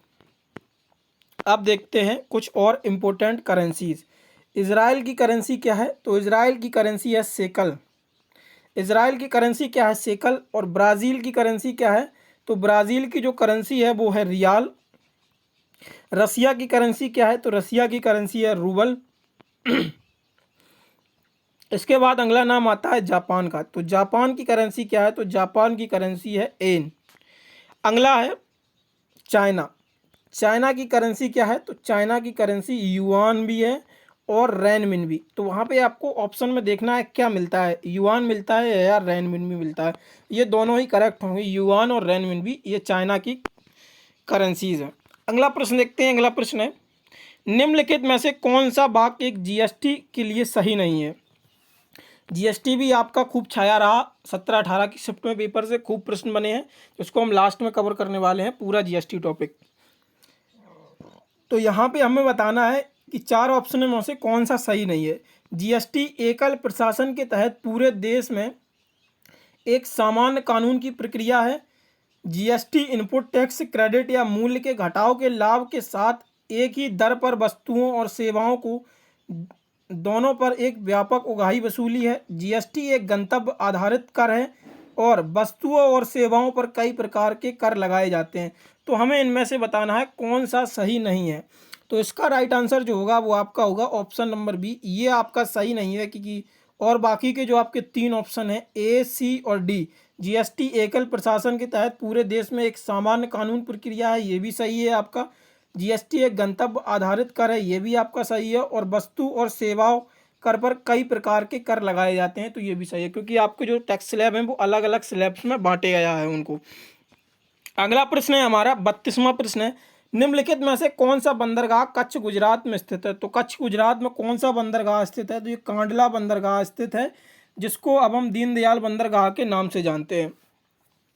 S1: अब देखते हैं कुछ और इम्पोर्टेंट करेंसीज। इज़राइल की करेंसी क्या है? तो इज़राइल की करेंसी है शेकल। इज़राइल की करेंसी क्या है? शेकल। और ब्राज़ील की करेंसी क्या है? तो ब्राज़ील की जो करेंसी है वो है रियाल। रसिया की करेंसी क्या है? तो रसिया की करेंसी है रूबल। इसके बाद अगला नाम आता है जापान का। तो जापान की करेंसी क्या है? तो जापान की करेंसी है येन। अगला है चाइना। चाइना की करेंसी क्या है? तो चाइना की करेंसी युआन भी है और रेनमिन भी। तो वहाँ पे आपको ऑप्शन में देखना है क्या मिलता है, युआन मिलता है या रेनमिन भी मिलता है। ये दोनों ही करेक्ट होंगे, युआन और रेनमिन भी, ये चाइना की करेंसीज हैं। अगला प्रश्न देखते हैं। अगला प्रश्न है, निम्नलिखित में से कौन सा वाक्य एक जीएसटी के लिए सही नहीं है? जीएसटी भी आपका खूब छाया रहा, 17-18 की शिफ्ट में पेपर से खूब प्रश्न बने हैं, उसको हम लास्ट में कवर करने वाले हैं पूरा जीएसटी टॉपिक। तो यहाँ पे हमें बताना है कि 4 ऑप्शन में से कौन सा सही नहीं है। जीएसटी एकल प्रशासन के तहत पूरे देश में एक सामान्य कानून की प्रक्रिया है। जीएसटी इनपुट टैक्स, क्रेडिट या मूल्य के घटाव के लाभ के साथ एक ही दर पर वस्तुओं और सेवाओं को दोनों पर एक व्यापक उगाही वसूली है। जीएसटी एक गंतव्य आधारित कर है और वस्तुओं और सेवाओं पर कई प्रकार के कर लगाए जाते हैं। तो हमें इनमें से बताना है कौन सा सही नहीं है। तो इसका राइट आंसर जो होगा वो आपका होगा ऑप्शन नंबर बी, ये आपका सही नहीं है, क्योंकि और बाकी के जो आपके 3 ऑप्शन हैं ए, सी और डी, जीएसटी एकल प्रशासन के तहत पूरे देश में एक सामान्य कानून प्रक्रिया है, ये भी सही है आपका। जीएसटी एक गंतव्य आधारित कर है, ये भी आपका सही है। और वस्तु और सेवाओं कर पर कई प्रकार के कर लगाए जाते हैं, तो ये भी सही है, क्योंकि आपके जो टैक्स स्लैब हैं वो अलग अलग स्लैब्स में बांटे गया है उनको। अगला प्रश्न है हमारा 32वां प्रश्न है, निम्नलिखित में से कौन सा बंदरगाह कच्छ गुजरात में स्थित है। तो कच्छ गुजरात में कौन सा बंदरगाह स्थित है, तो ये कांडला बंदरगाह स्थित है, जिसको अब हम दीनदयाल बंदरगाह के नाम से जानते हैं।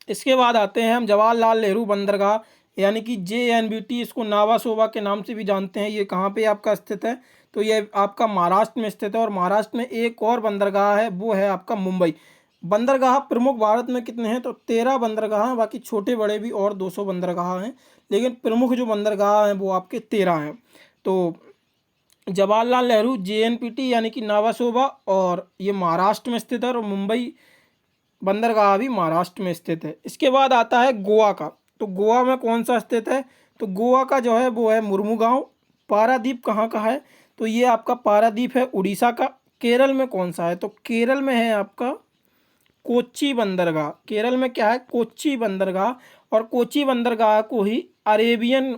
S1: इसके बाद आते हैं हम जवाहरलाल नेहरू बंदरगाह, यानी कि JNBT, इसको नावा शोभा के नाम से भी जानते हैं। ये कहाँ पे आपका स्थित है, तो ये आपका महाराष्ट्र में स्थित है। और महाराष्ट्र में एक और बंदरगाह है, वो है आपका मुंबई। बंदरगाह प्रमुख भारत में कितने हैं, तो 13 बंदरगाह हैं, बाकी छोटे बड़े भी और 200 बंदरगाह हैं, लेकिन प्रमुख जो बंदरगाह हैं वो आपके 13 हैं। तो जवाहरलाल नेहरू JNPT यानी कि नावा शोभा, और ये महाराष्ट्र में स्थित है, और मुंबई बंदरगाह भी महाराष्ट्र में स्थित है। इसके बाद आता है गोवा का, तो गोवा में कौन सा स्थित है, तो गोवा का जो है वो है मुर्मुगांव। पारादीप कहाँ का है, तो ये आपका पारादीप है उड़ीसा का। केरल में कौन सा है, तो केरल में है आपका कोच्चि बंदरगाह। केरल में क्या है, कोच्चि बंदरगाह, और कोच्चि बंदरगाह को ही अरेबियन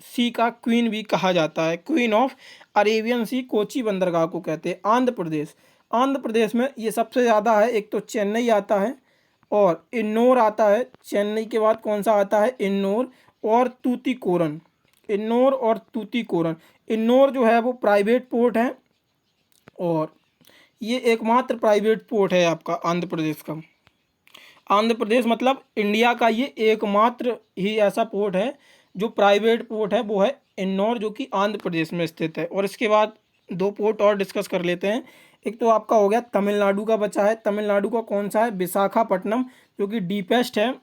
S1: सी का क्वीन भी कहा जाता है, क्वीन ऑफ अरेबियन सी कोच्चि बंदरगाह को कहते हैं। आंध्र प्रदेश, आंध्र प्रदेश में ये सबसे ज़्यादा है, एक तो चेन्नई आता है और इन्नौर आता है। चेन्नई के बाद कौन सा आता है, इन्नौर और तूतीकोरन। इन्नौर और तूतीकोरन, इन्नौर जो है वो प्राइवेट पोर्ट है, और ये एकमात्र प्राइवेट पोर्ट है आपका आंध्र प्रदेश का। आंध्र प्रदेश मतलब इंडिया का ये एकमात्र ही ऐसा पोर्ट है जो प्राइवेट पोर्ट है, वो है इन्नौर, जो कि आंध्र प्रदेश में स्थित है। और इसके बाद 2 पोर्ट और डिस्कस कर लेते हैं। एक तो आपका हो गया तमिलनाडु का बचा है, तमिलनाडु का कौन सा है, विशाखापट्टनम, जो कि डीपेस्ट है।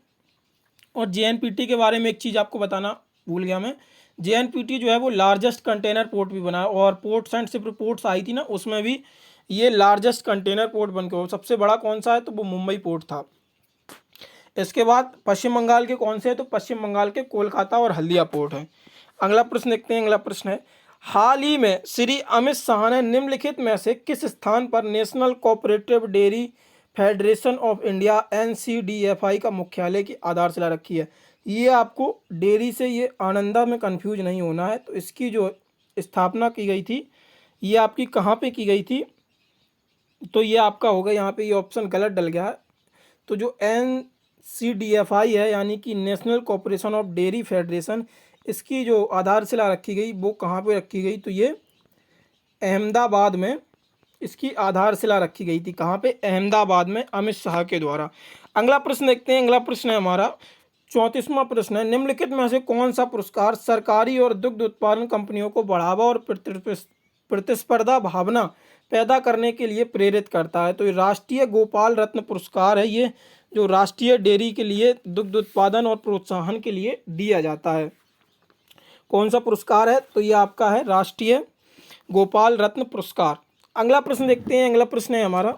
S1: और JNPT के बारे में एक चीज़ आपको बताना भूल गया मैं, JNPT जो है वो लार्जेस्ट कंटेनर पोर्ट भी बना है, और पोर्ट्स एंड शिप रिपोर्ट्स आई थी ना, उसमें भी ये लार्जेस्ट कंटेनर पोर्ट बन के हो। सबसे बड़ा कौन सा है, तो वो मुंबई पोर्ट था। इसके बाद पश्चिम बंगाल के कौन से हैं, तो पश्चिम बंगाल के कोलकाता और हल्दिया पोर्ट है। अगला प्रश्न देखते हैं। अगला प्रश्न है, हाल ही में श्री अमित शाह ने निम्नलिखित में से किस स्थान पर national cooperative dairy federation of India NCDFI का मुख्यालय की आधारशिला रखी है। ये आपको डेयरी से ये आनंदा में कंफ्यूज नहीं होना है। तो इसकी जो स्थापना की गई थी ये आपकी कहाँ पे की गई थी, तो ये आपका होगा, यहाँ पे ये ऑप्शन गलत डल गया है। तो जो NCDFI है, यानी कि national corporation of dairy federation, इसकी जो आधारशिला रखी गई वो कहाँ पे रखी गई, तो ये अहमदाबाद में इसकी आधारशिला रखी गई थी। कहाँ पे, अहमदाबाद में, अमित शाह के द्वारा। अगला प्रश्न देखते हैं। अगला प्रश्न है हमारा 34वां प्रश्न है, निम्नलिखित में से कौन सा पुरस्कार सरकारी और दुग्ध उत्पादन कंपनियों को बढ़ावा और प्रतिस्पर्धा भावना पैदा करने के लिए प्रेरित करता है। तो ये राष्ट्रीय गोपाल रत्न पुरस्कार है, ये जो राष्ट्रीय डेयरी के लिए दुग्ध उत्पादन और प्रोत्साहन के लिए दिया जाता है। कौन सा पुरस्कार है, तो ये आपका है राष्ट्रीय गोपाल रत्न पुरस्कार। अगला प्रश्न देखते हैं। अगला प्रश्न है हमारा,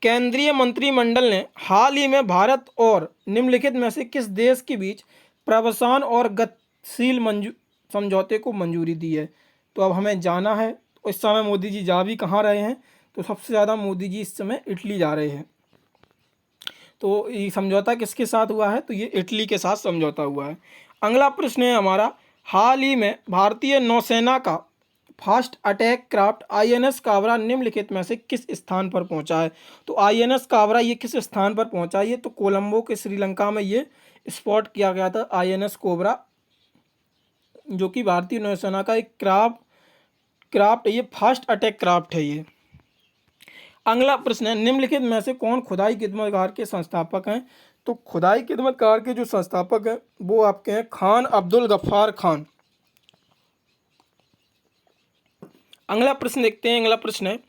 S1: केंद्रीय मंत्रिमंडल ने हाल ही में भारत और निम्नलिखित में से किस देश के बीच प्रवसान और गतिशील समझौते को मंजूरी दी है। तो अब हमें जाना है, तो इस समय मोदी जी जा भी कहाँ रहे हैं, तो सबसे ज़्यादा मोदी जी इस समय इटली जा रहे हैं। तो ये समझौता किसके साथ हुआ है, तो ये इटली के साथ समझौता हुआ है। अगला प्रश्न है हमारा, हाल ही में भारतीय नौसेना का फास्ट अटैक क्राफ्ट INS कावरा निम्नलिखित में से किस स्थान पर पहुंचा है। तो INS कावरा ये किस स्थान पर पहुंचा है, ये तो कोलंबो के श्रीलंका में ये स्पॉट किया गया था INS कोबरा, जो कि भारतीय नौसेना का एक क्राफ्ट ये फास्ट अटैक क्राफ्ट है ये। अगला प्रश्न है, निम्नलिखित में से कौन खुदाई खिदमतगार के संस्थापक हैं। तो खुदाई खिदमतगार के जो संस्थापक हैं वो आपके हैं खान अब्दुल गफ्फार खान। अगला प्रश्न देखते हैं। अगला प्रश्न है,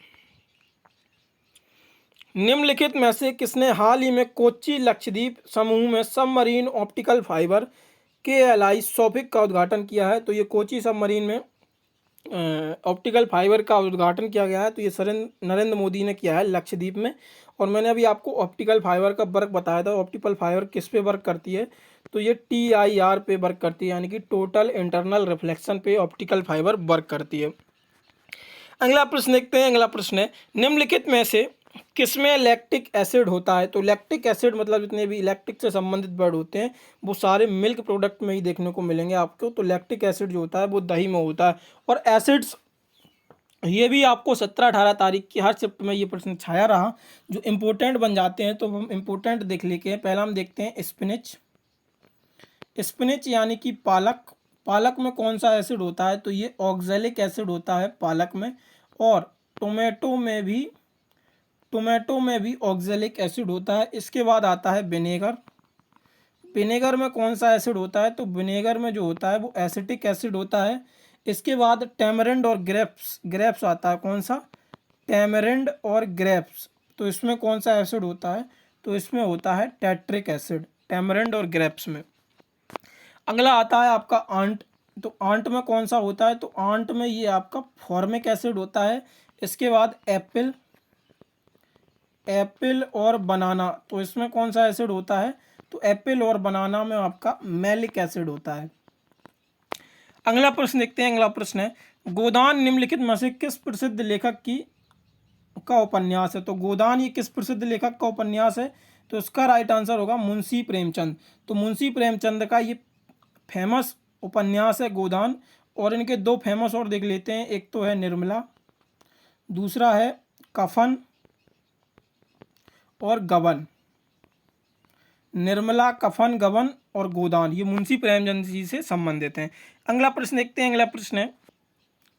S1: निम्नलिखित में से किसने हाल ही में कोच्चि लक्षद्वीप समूह में सबमरीन ऑप्टिकल फाइबर KLI सोफिक का उद्घाटन किया है? तो ये कोची सबमरीन में ऑप्टिकल फाइबर का उद्घाटन किया गया है। तो ये नरेंद्र मोदी ने किया है लक्षद्वीप में। और मैंने अभी आपको ऑप्टिकल फाइबर का वर्क बताया था। ऑप्टिकल फाइबर किस पे वर्क करती है? तो ये TIR पे वर्क करती है, यानी कि टोटल इंटरनल रिफ्लेक्शन पे ऑप्टिकल फाइबर वर्क करती है। अगला प्रश्न देखते हैं। अगला प्रश्न है, निम्नलिखित में से किसमें लैक्टिक एसिड होता है? तो लैक्टिक एसिड मतलब जितने भी लैक्टिक से संबंधित वर्ड होते हैं वो सारे मिल्क प्रोडक्ट में ही देखने को मिलेंगे आपको। तो लैक्टिक एसिड जो होता है वो दही में होता है। और एसिड्स ये भी आपको 17-18 तारीख की हर शिफ्ट में ये प्रश्न छाया रहा। जो इम्पोर्टेंट बन जाते हैं तो हम इम्पोर्टेंट देख लेते हैं। पहला हम देखते हैं स्पिनिच। स्पिनिच यानी कि पालक। पालक में कौन सा एसिड होता है? तो ये ऑक्जेलिक एसिड होता है पालक में। और टोमेटो में भी ऑक्जेलिक एसिड होता है। इसके बाद आता है विनेगर। विनेगर में कौन सा एसिड होता है? तो विनेगर में जो होता है वो एसिटिक एसिड होता है। इसके बाद टैमरिंड और ग्रेप्स आता है। कौन सा? टैमरिंड और ग्रेप्स। तो इसमें कौन सा एसिड होता है? तो इसमें होता है टैट्रिक एसिड, टैमरिंड और ग्रेप्स में। अगला आता है आपका आंट। तो आंट में कौन सा होता है? तो आंट में ये आपका फॉर्मिक एसिड होता है। इसके बाद एप्पल और बनाना। तो इसमें कौन सा एसिड होता है? तो एप्पल और बनाना में आपका मैलिक एसिड होता है। अगला प्रश्न देखते हैं। अगला प्रश्न है, गोदान निम्नलिखित में से किस प्रसिद्ध लेखक का उपन्यास है? तो गोदान ये किस प्रसिद्ध लेखक का उपन्यास है? तो इसका राइट आंसर होगा मुंशी प्रेमचंद। तो मुंशी प्रेमचंद का ये फेमस उपन्यास है गोदान। और इनके दो फेमस और देख लेते हैं। एक तो है निर्मला, दूसरा है कफन और गबन। निर्मला, कफन, गबन और गोदान ये मुंशी प्रेमचंद जी से संबंधित हैं। अगला प्रश्न देखते हैं। अगला प्रश्न है,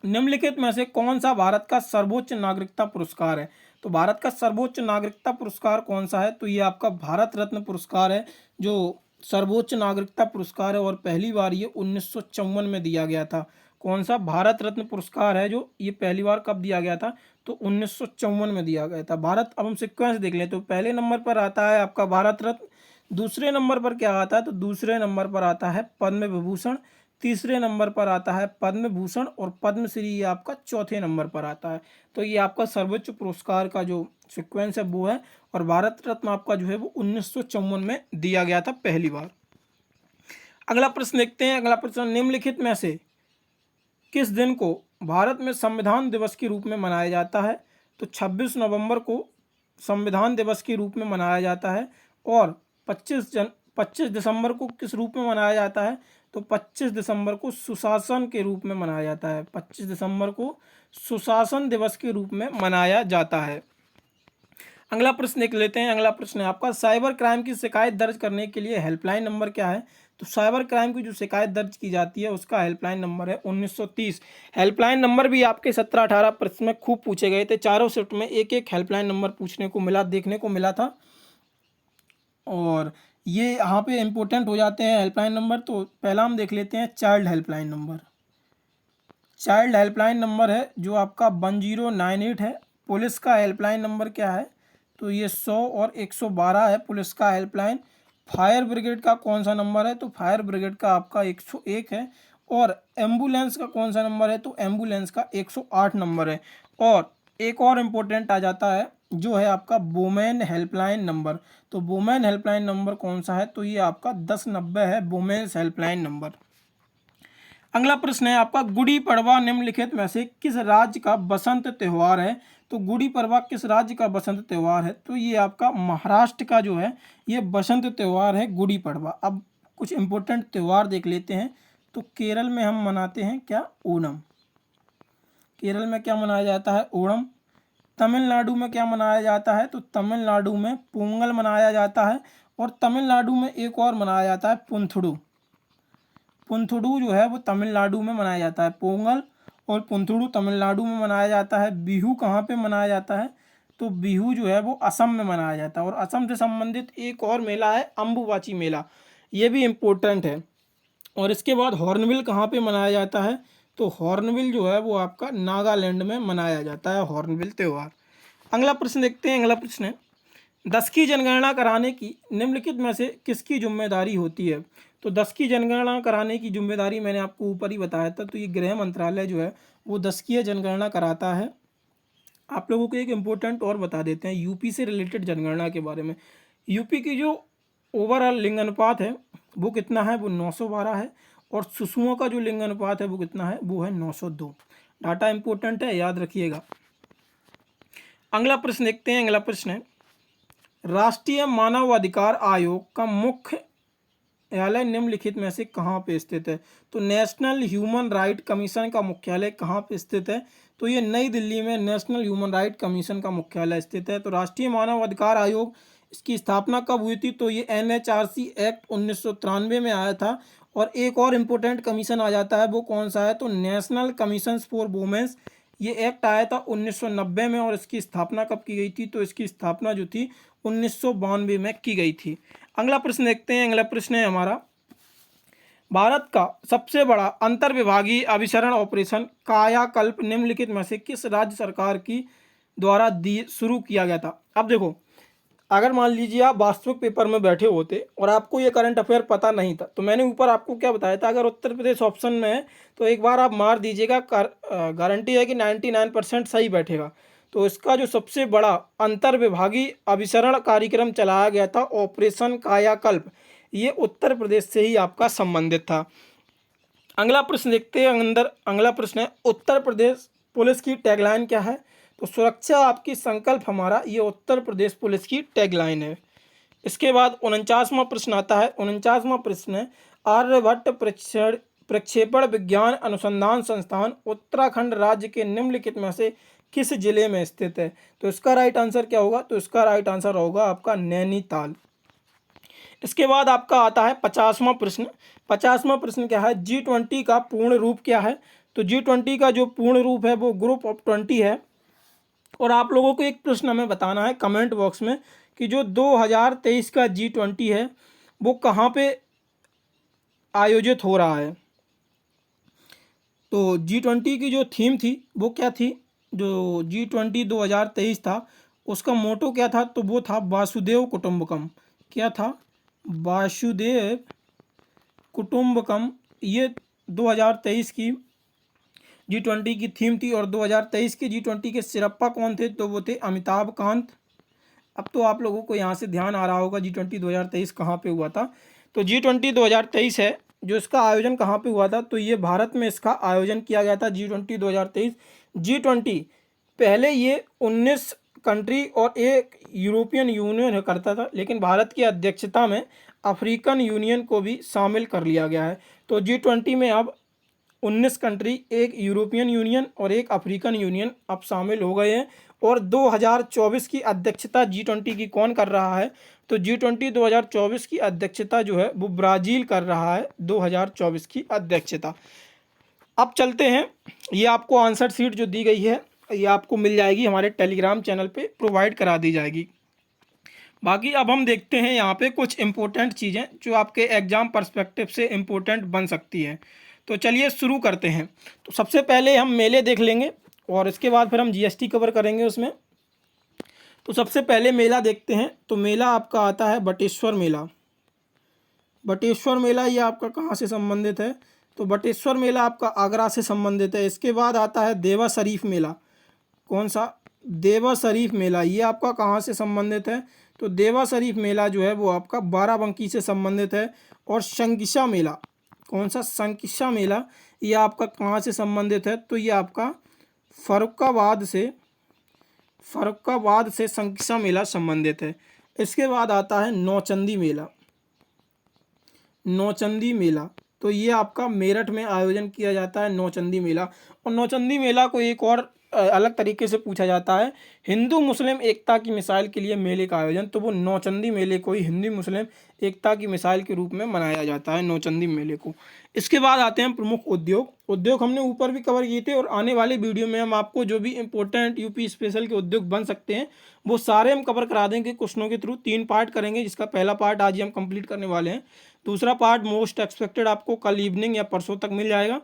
S1: निम्नलिखित में से कौन सा भारत का सर्वोच्च नागरिकता पुरस्कार है? तो भारत का सर्वोच्च नागरिकता पुरस्कार कौन सा है? तो ये आपका भारत रत्न पुरस्कार है, जो सर्वोच्च नागरिकता पुरस्कार है। और पहली बार ये 1954 में दिया गया था। कौन सा? भारत रत्न पुरस्कार है जो ये पहली बार कब दिया गया था? तो 1954 में दिया गया था। भारत, अब हम सिक्वेंस देख लें। तो पहले नंबर पर आता है आपका भारत रत्न। दूसरे नंबर पर क्या आता है? तो दूसरे नंबर पर आता है पद्म विभूषण। तीसरे नंबर पर आता है पद्म भूषण। और पद्मश्री ये आपका चौथे नंबर पर आता है। तो ये आपका सर्वोच्च पुरस्कार का जो सीक्वेंस है वो है। और भारत रत्न आपका जो है वो 1954 में दिया गया था पहली बार। अगला प्रश्न देखते हैं। अगला प्रश्न, निम्नलिखित में से किस दिन को भारत में संविधान दिवस के रूप में मनाया जाता है? तो 26 नवंबर को संविधान दिवस के रूप में मनाया जाता है। और 25 दिसंबर को किस रूप में मनाया जाता है? तो 25 दिसंबर को सुशासन के रूप में मनाया जाता है। 25 दिसंबर को सुशासन दिवस के रूप में मनाया जाता है। अगला प्रश्न देख लेते हैं। अगला प्रश्न है आपका, साइबर क्राइम की शिकायत दर्ज करने के लिए हेल्पलाइन नंबर क्या है? तो साइबर क्राइम की जो शिकायत दर्ज की जाती है उसका हेल्पलाइन नंबर है 1930। हेल्पलाइन नंबर भी आपके 17-18 प्रश्न में खूब पूछे गए थे। चारों शिफ्ट में एक एक हेल्पलाइन नंबर पूछने को मिला, देखने को मिला था। और ये यहाँ पे इम्पोर्टेंट हो जाते हैं हेल्पलाइन नंबर। तो पहला हम देख लेते हैं child helpline number. Child helpline number है जो आपका 1098 है। पुलिस का हेल्पलाइन नंबर क्या है? तो ये 100 और 112 है पुलिस का हेल्पलाइन। फायर ब्रिगेड का कौन सा नंबर है? तो फायर ब्रिगेड का आपका 101 है। और एम्बुलेंस का कौन सा नंबर है? तो एम्बुलेंस का 108 नंबर है। और एक और इम्पोर्टेंट आ जाता है जो है आपका वुमेन हेल्पलाइन नंबर। तो वुमेन हेल्पलाइन नंबर कौन सा है? तो ये आपका 1090 है, वुमेन्स हेल्पलाइन नंबर। अगला प्रश्न है आपका, गुड़ी पड़वा निम्नलिखित में से किस राज्य का बसंत त्यौहार है? तो गुड़ी पड़वा किस राज्य का बसंत त्यौहार है? तो ये आपका महाराष्ट्र का जो है ये बसंत त्यौहार है गुड़ी पड़वा। अब कुछ इंपॉर्टेंट त्यौहार देख लेते हैं। तो केरल में हम मनाते हैं क्या? ओणम। केरल में क्या मनाया जाता है? ओणम। तमिलनाडु में क्या मनाया जाता है? तो तमिलनाडु में पोंगल मनाया जाता है। और तमिलनाडु में एक और मनाया जाता है पुंथड़ू। पुंथड़ू जो है वो तमिलनाडु में मनाया जाता है। पोंगल और पुंथड़ू तमिलनाडु में मनाया जाता है। बिहू कहाँ पे मनाया जाता है? तो बिहू जो है वो असम में मनाया जाता है। और असम से संबंधित एक और मेला है अम्बुबाची मेला, ये भी इम्पोर्टेंट है। और इसके बाद हॉर्नबिल कहाँ पे मनाया जाता है? तो हॉर्नबिल जो है वो आपका नागालैंड में मनाया जाता है, हॉर्नबिल त्यौहार। अगला प्रश्न देखते हैं। अगला प्रश्न है, 10 की जनगणना कराने की निम्नलिखित में से किसकी जिम्मेदारी होती है? तो 10 की जनगणना कराने की जिम्मेदारी मैंने आपको ऊपर ही बताया था। तो ये गृह मंत्रालय जो है वो 10 की जनगणना कराता है। आप लोगों को एक इम्पोर्टेंट और बता देते हैं यूपी से रिलेटेड जनगणना के बारे में। यूपी की जो ओवरऑल लिंग अनुपात है वो कितना है? वो 912 है। और शिशुओं का जो लिंग अनुपात है वो कितना है? वो है 902। डाटा इंपॉर्टेंट है, याद रखिएगा। अगला प्रश्न देखते हैं। अगला प्रश्न है, राष्ट्रीय मानवाधिकार आयोग का मुख्यालय निम्नलिखित में से कहाँ पे स्थित है? तो नेशनल ह्यूमन राइट कमीशन का मुख्यालय कहाँ पे स्थित है? तो ये नई दिल्ली में नेशनल ह्यूमन राइट कमीशन का मुख्यालय स्थित है। तो राष्ट्रीय मानवाधिकार आयोग, इसकी स्थापना कब हुई थी? तो ये NHRC एक्ट 1993 में आया था। और एक और इम्पोर्टेंट कमीशन आ जाता है, वो कौन सा है? तो नेशनल कमीशन फॉर वुमेन्स। ये एक्ट आया था 1990 में। और इसकी स्थापना कब की गई थी? तो इसकी स्थापना जो थी 1992 में की गई थी। अगला प्रश्न देखते हैं। अगला प्रश्न है हमारा, भारत का सबसे बड़ा अंतर्विभागीय अभिसरण ऑपरेशन कायाकल्प निम्नलिखित में से किस राज्य सरकार की द्वारा शुरू किया गया था? अब देखो, अगर मान लीजिए आप वास्तविक पेपर में बैठे होते और आपको ये करंट अफेयर पता नहीं था, तो मैंने ऊपर आपको क्या बताया था, अगर उत्तर प्रदेश ऑप्शन में है तो एक बार आप मार दीजिएगा, गारंटी है कि 99% सही बैठेगा। तो इसका जो सबसे बड़ा अंतर्विभागीय अभिसरण कार्यक्रम चलाया गया था, ऑपरेशन कायाकल्प, ये उत्तर प्रदेश से ही आपका संबंधित था। अगला प्रश्न देखते हैं। अगला प्रश्न है, उत्तर प्रदेश पुलिस की टैगलाइन क्या है? तो सुरक्षा आपकी संकल्प हमारा, ये उत्तर प्रदेश पुलिस की टैगलाइन है। इसके बाद 49वां प्रश्न आता है। 49वां प्रश्न है, आर्यभट्ट प्रक्षेपण विज्ञान अनुसंधान संस्थान उत्तराखंड राज्य के निम्नलिखित में से किस जिले में स्थित है? तो इसका राइट आंसर क्या होगा? तो इसका राइट आंसर होगा आपका नैनीताल। इसके बाद आपका आता है 50वां प्रश्न। 50वां प्रश्न क्या है? G20 का पूर्ण रूप क्या है? तो G20 का जो पूर्ण रूप है वो ग्रुप ऑफ 20 है। और आप लोगों को एक प्रश्न हमें बताना है कमेंट बॉक्स में कि जो 2023 का G20 है वो कहाँ पे आयोजित हो रहा है। तो G20 की जो थीम थी वो क्या थी? जो G20 2023 था उसका मोटो क्या था? तो वो था वासुदेव कुटुंबकम। क्या था? वासुदेव कुटुंबकम। ये 2023 की G20 की थीम थी। और 2023 के G20 के सिरप्पा कौन थे? तो वो थे अमिताभ कांत। अब तो आप लोगों को यहाँ से ध्यान आ रहा होगा G20 2023 कहाँ पे हुआ था। तो G20 2023 है जो इसका आयोजन कहाँ पे हुआ था? तो ये भारत में इसका आयोजन किया गया था G20 2023। G20 पहले ये 19 कंट्री और एक यूरोपियन यूनियन करता था, लेकिन भारत की अध्यक्षता में अफ्रीकन यूनियन को भी शामिल कर लिया गया है। तो G20 में अब 19 कंट्री, एक यूरोपियन यूनियन और एक अफ्रीकन यूनियन अब शामिल हो गए हैं। और 2024 की अध्यक्षता G20 की कौन कर रहा है? तो G20 2024 की अध्यक्षता जो है वो ब्राज़ील कर रहा है, 2024 की अध्यक्षता। अब चलते हैं, ये आपको आंसर शीट जो दी गई है ये आपको मिल जाएगी, हमारे टेलीग्राम चैनल पे प्रोवाइड करा दी जाएगी। बाकी अब हम देखते हैं यहाँ पे कुछ इंपॉर्टेंट चीज़ें जो आपके एग्ज़ाम पर्सपेक्टिव से इम्पोर्टेंट बन सकती हैं। तो चलिए शुरू करते हैं। तो सबसे पहले हम मेले देख लेंगे और इसके बाद फिर हम GST कवर करेंगे उसमें। तो सबसे पहले मेला देखते हैं। तो मेला आपका आता है बटेश्वर मेला। बटेश्वर मेला ये आपका कहाँ से संबंधित है? तो बटेश्वर मेला आपका आगरा से संबंधित है। इसके बाद आता है देवा शरीफ मेला। कौन सा? देवा शरीफ मेला। ये आपका कहाँ से संबंधित है? तो देवा शरीफ मेला जो है वो आपका बाराबंकी से संबंधित है। और शंकिशा मेला, कौन सा? शंकिशा मेला, ये आपका कहाँ से संबंधित है? तो ये आपका फर्रुखाबाद से शंकिशा मेला संबंधित है। इसके बाद आता है नौचंदी मेला। नौचंदी मेला तो ये आपका मेरठ में आयोजन किया जाता है, नौचंदी मेला। और नौचंदी मेला को एक और अलग तरीके से पूछा जाता है, हिंदू मुस्लिम एकता की मिसाल के लिए मेले का आयोजन, तो वो नौचंदी मेले को ही हिंदू मुस्लिम एकता की मिसाल के रूप में मनाया जाता है, नौचंदी मेले को। इसके बाद आते हैं प्रमुख उद्योग हमने ऊपर भी कवर किए थे और आने वाले वीडियो में हम आपको जो भी इंपॉर्टेंट यूपी स्पेशल के उद्योग बन सकते हैं वो सारे हम कवर करा देंगे क्वेश्चनों के थ्रू। 3 पार्ट करेंगे, जिसका पहला पार्ट आज ही हम कंप्लीट करने वाले हैं। दूसरा पार्ट मोस्ट एक्सपेक्टेड आपको कल इवनिंग या परसों तक मिल जाएगा।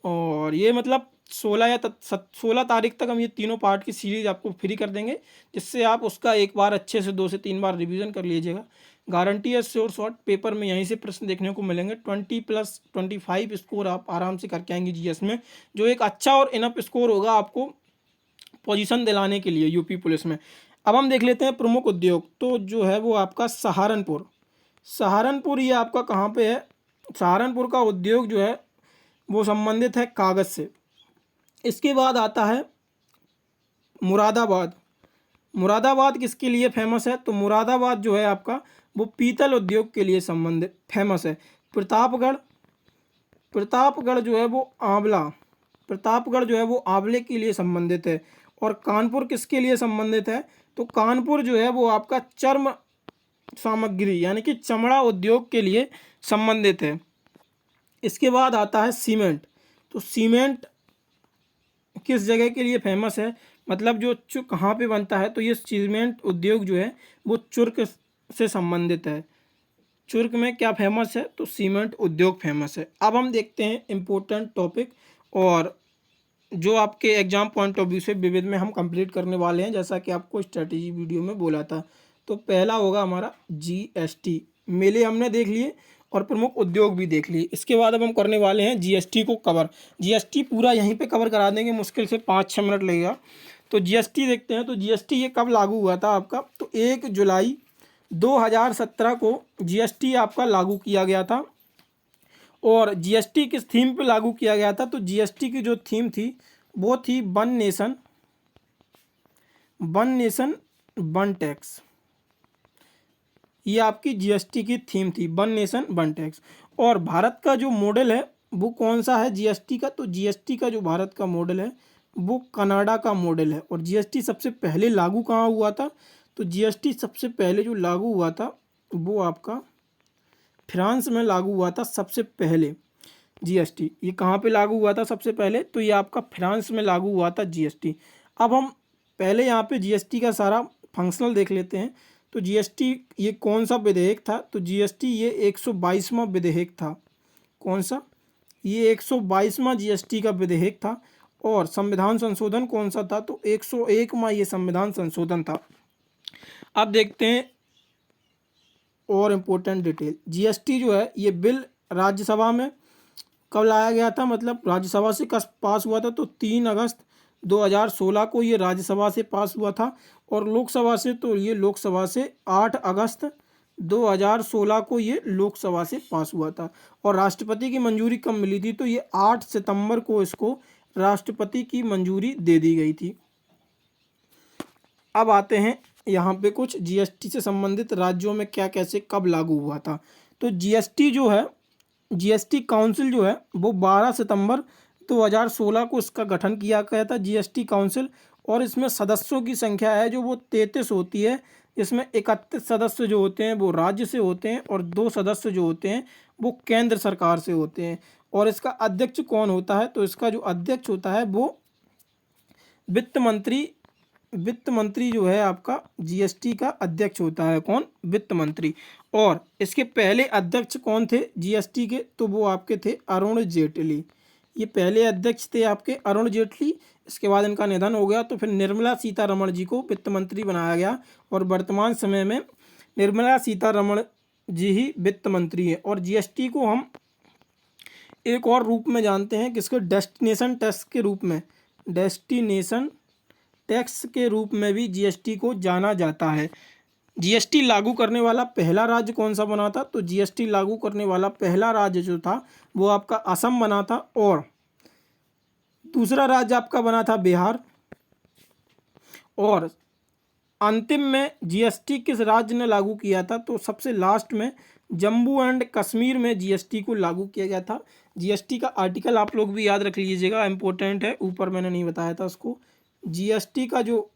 S1: और ये मतलब 16 तारीख तक हम ये तीनों पार्ट की सीरीज़ आपको फ्री कर देंगे, जिससे आप उसका एक बार अच्छे से 2 से 3 बार रिवीजन कर लीजिएगा। गारंटी है श्योर शॉर्ट पेपर में यहीं से प्रश्न देखने को मिलेंगे। 20+25 स्कोर आप आराम से करके आएंगे जीएस में, जो एक अच्छा और इनफ स्कोर होगा आपको पोजीशन दिलाने के लिए यूपी पुलिस में। अब हम देख लेते हैं प्रमुख उद्योग, तो जो है वो आपका सहारनपुर। सहारनपुर ये आपका कहाँ पे है? सहारनपुर का उद्योग जो है वो संबंधित है कागज़ से। इसके बाद आता है मुरादाबाद। मुरादाबाद किसके लिए फेमस है? तो मुरादाबाद जो है आपका वो पीतल उद्योग के लिए संबंधित फेमस है। प्रतापगढ़, प्रतापगढ़ जो है वो आंवला, प्रतापगढ़ जो है वो आंवले के लिए संबंधित है। और कानपुर किसके लिए संबंधित है? तो कानपुर जो है वो आपका चर्म सामग्री यानी कि चमड़ा उद्योग के लिए संबंधित है। इसके बाद आता है सीमेंट। तो सीमेंट किस जगह के लिए फेमस है? मतलब जो कहाँ पे बनता है? तो ये सीमेंट उद्योग जो है वो चुर्क से संबंधित है। चुर्क में क्या फेमस है? तो सीमेंट उद्योग फेमस है। अब हम देखते हैं इम्पोर्टेंट टॉपिक, और जो आपके एग्जाम पॉइंट ऑफ व्यू से विविध में हम कंप्लीट करने वाले हैं, जैसा कि आपको स्ट्रेटेजी वीडियो में बोला था। तो पहला होगा हमारा जीएसटी। मेले हमने देख लिए और प्रमुख उद्योग भी देख लिए। इसके बाद अब हम करने वाले हैं जीएसटी को कवर। जीएसटी पूरा यहीं पे कवर करा देंगे, मुश्किल से 5-6 मिनट लगेगा। तो जीएसटी देखते हैं। तो जीएसटी ये कब लागू हुआ था आपका? तो 1 जुलाई 2017 को जीएसटी आपका लागू किया गया था। और जीएसटी किस थीम पे लागू किया गया था? तो जीएसटी की जो थीम थी वो थी वन नेशन वन टैक्स। ये आपकी जीएसटी की थीम थी, वन नेशन वन टैक्स। और भारत का जो मॉडल है वो कौन सा है जीएसटी का? तो जीएसटी का जो भारत का मॉडल है वो कनाडा का मॉडल है। और जीएसटी सबसे पहले लागू कहाँ हुआ था? तो जीएसटी सबसे पहले जो लागू हुआ था वो आपका फ्रांस में लागू हुआ था सबसे पहले। जीएसटी ये कहाँ पे लागू हुआ था सबसे पहले? तो ये आपका फ्रांस में लागू हुआ था जीएसटी। अब हम पहले यहाँ पे जीएसटी का सारा फंक्शनल देख लेते हैं। तो जीएसटी ये कौन सा विधेयक था? तो जीएसटी ये 122वां विधेयक था। कौन सा? ये 122वां जीएसटी का विधेयक था। और संविधान संशोधन कौन सा था? तो 101वां ये संविधान संशोधन था। अब देखते हैं और इम्पोर्टेंट डिटेल। जीएसटी जो है ये बिल राज्यसभा में कब लाया गया था? मतलब राज्यसभा से कब पास हुआ था? तो 3 अगस्त 2016 को ये राज्यसभा से पास हुआ था। और लोकसभा से, तो ये लोकसभा से 8 अगस्त 2016 को ये लोकसभा से पास हुआ था। और राष्ट्रपति की मंजूरी कब मिली थी? तो ये 8 सितंबर को इसको राष्ट्रपति की मंजूरी दे दी गई थी। अब आते हैं यहाँ पे कुछ जीएसटी से संबंधित राज्यों में क्या कैसे कब लागू हुआ था। तो जीएसटी जो है, जीएसटी काउंसिल जो है वो 12 सितंबर 2016 को इसका गठन किया गया था, जीएसटी काउंसिल। और इसमें सदस्यों की संख्या है जो वो 33 होती है। इसमें 31 सदस्य जो होते हैं वो राज्य से होते हैं, और 2 सदस्य जो होते हैं वो केंद्र सरकार से होते हैं। और इसका अध्यक्ष कौन होता है? तो इसका जो अध्यक्ष होता है वो वित्त मंत्री। वित्त मंत्री जो है आपका जीएसटी का अध्यक्ष होता है। कौन? वित्त मंत्री। और इसके पहले अध्यक्ष कौन थे जीएसटी के? तो वो आपके थे अरुण जेटली। ये पहले अध्यक्ष थे आपके अरुण जेटली। इसके बाद इनका निधन हो गया, तो फिर निर्मला सीतारमण जी को वित्त मंत्री बनाया गया। और वर्तमान समय में निर्मला सीतारमण जी ही वित्त मंत्री है। और जीएसटी को हम एक और रूप में जानते हैं, किसके? डेस्टिनेशन टैक्स के रूप में। डेस्टिनेशन टैक्स के रूप में भी जीएसटी को जाना जाता है। जीएसटी लागू करने वाला पहला राज्य कौन सा बना था? तो जीएसटी लागू करने वाला पहला राज्य जो था वो आपका असम बना था। और दूसरा राज्य आपका बना था बिहार। और अंतिम में जीएसटी किस राज्य ने लागू किया था? तो सबसे लास्ट में जम्मू एंड कश्मीर में जीएसटी को लागू किया गया था। जीएसटी का आर्टिकल आप लोग भी याद रख लीजिएगा, इम्पोर्टेंट है, ऊपर मैंने नहीं बताया था उसको। जीएसटी का जो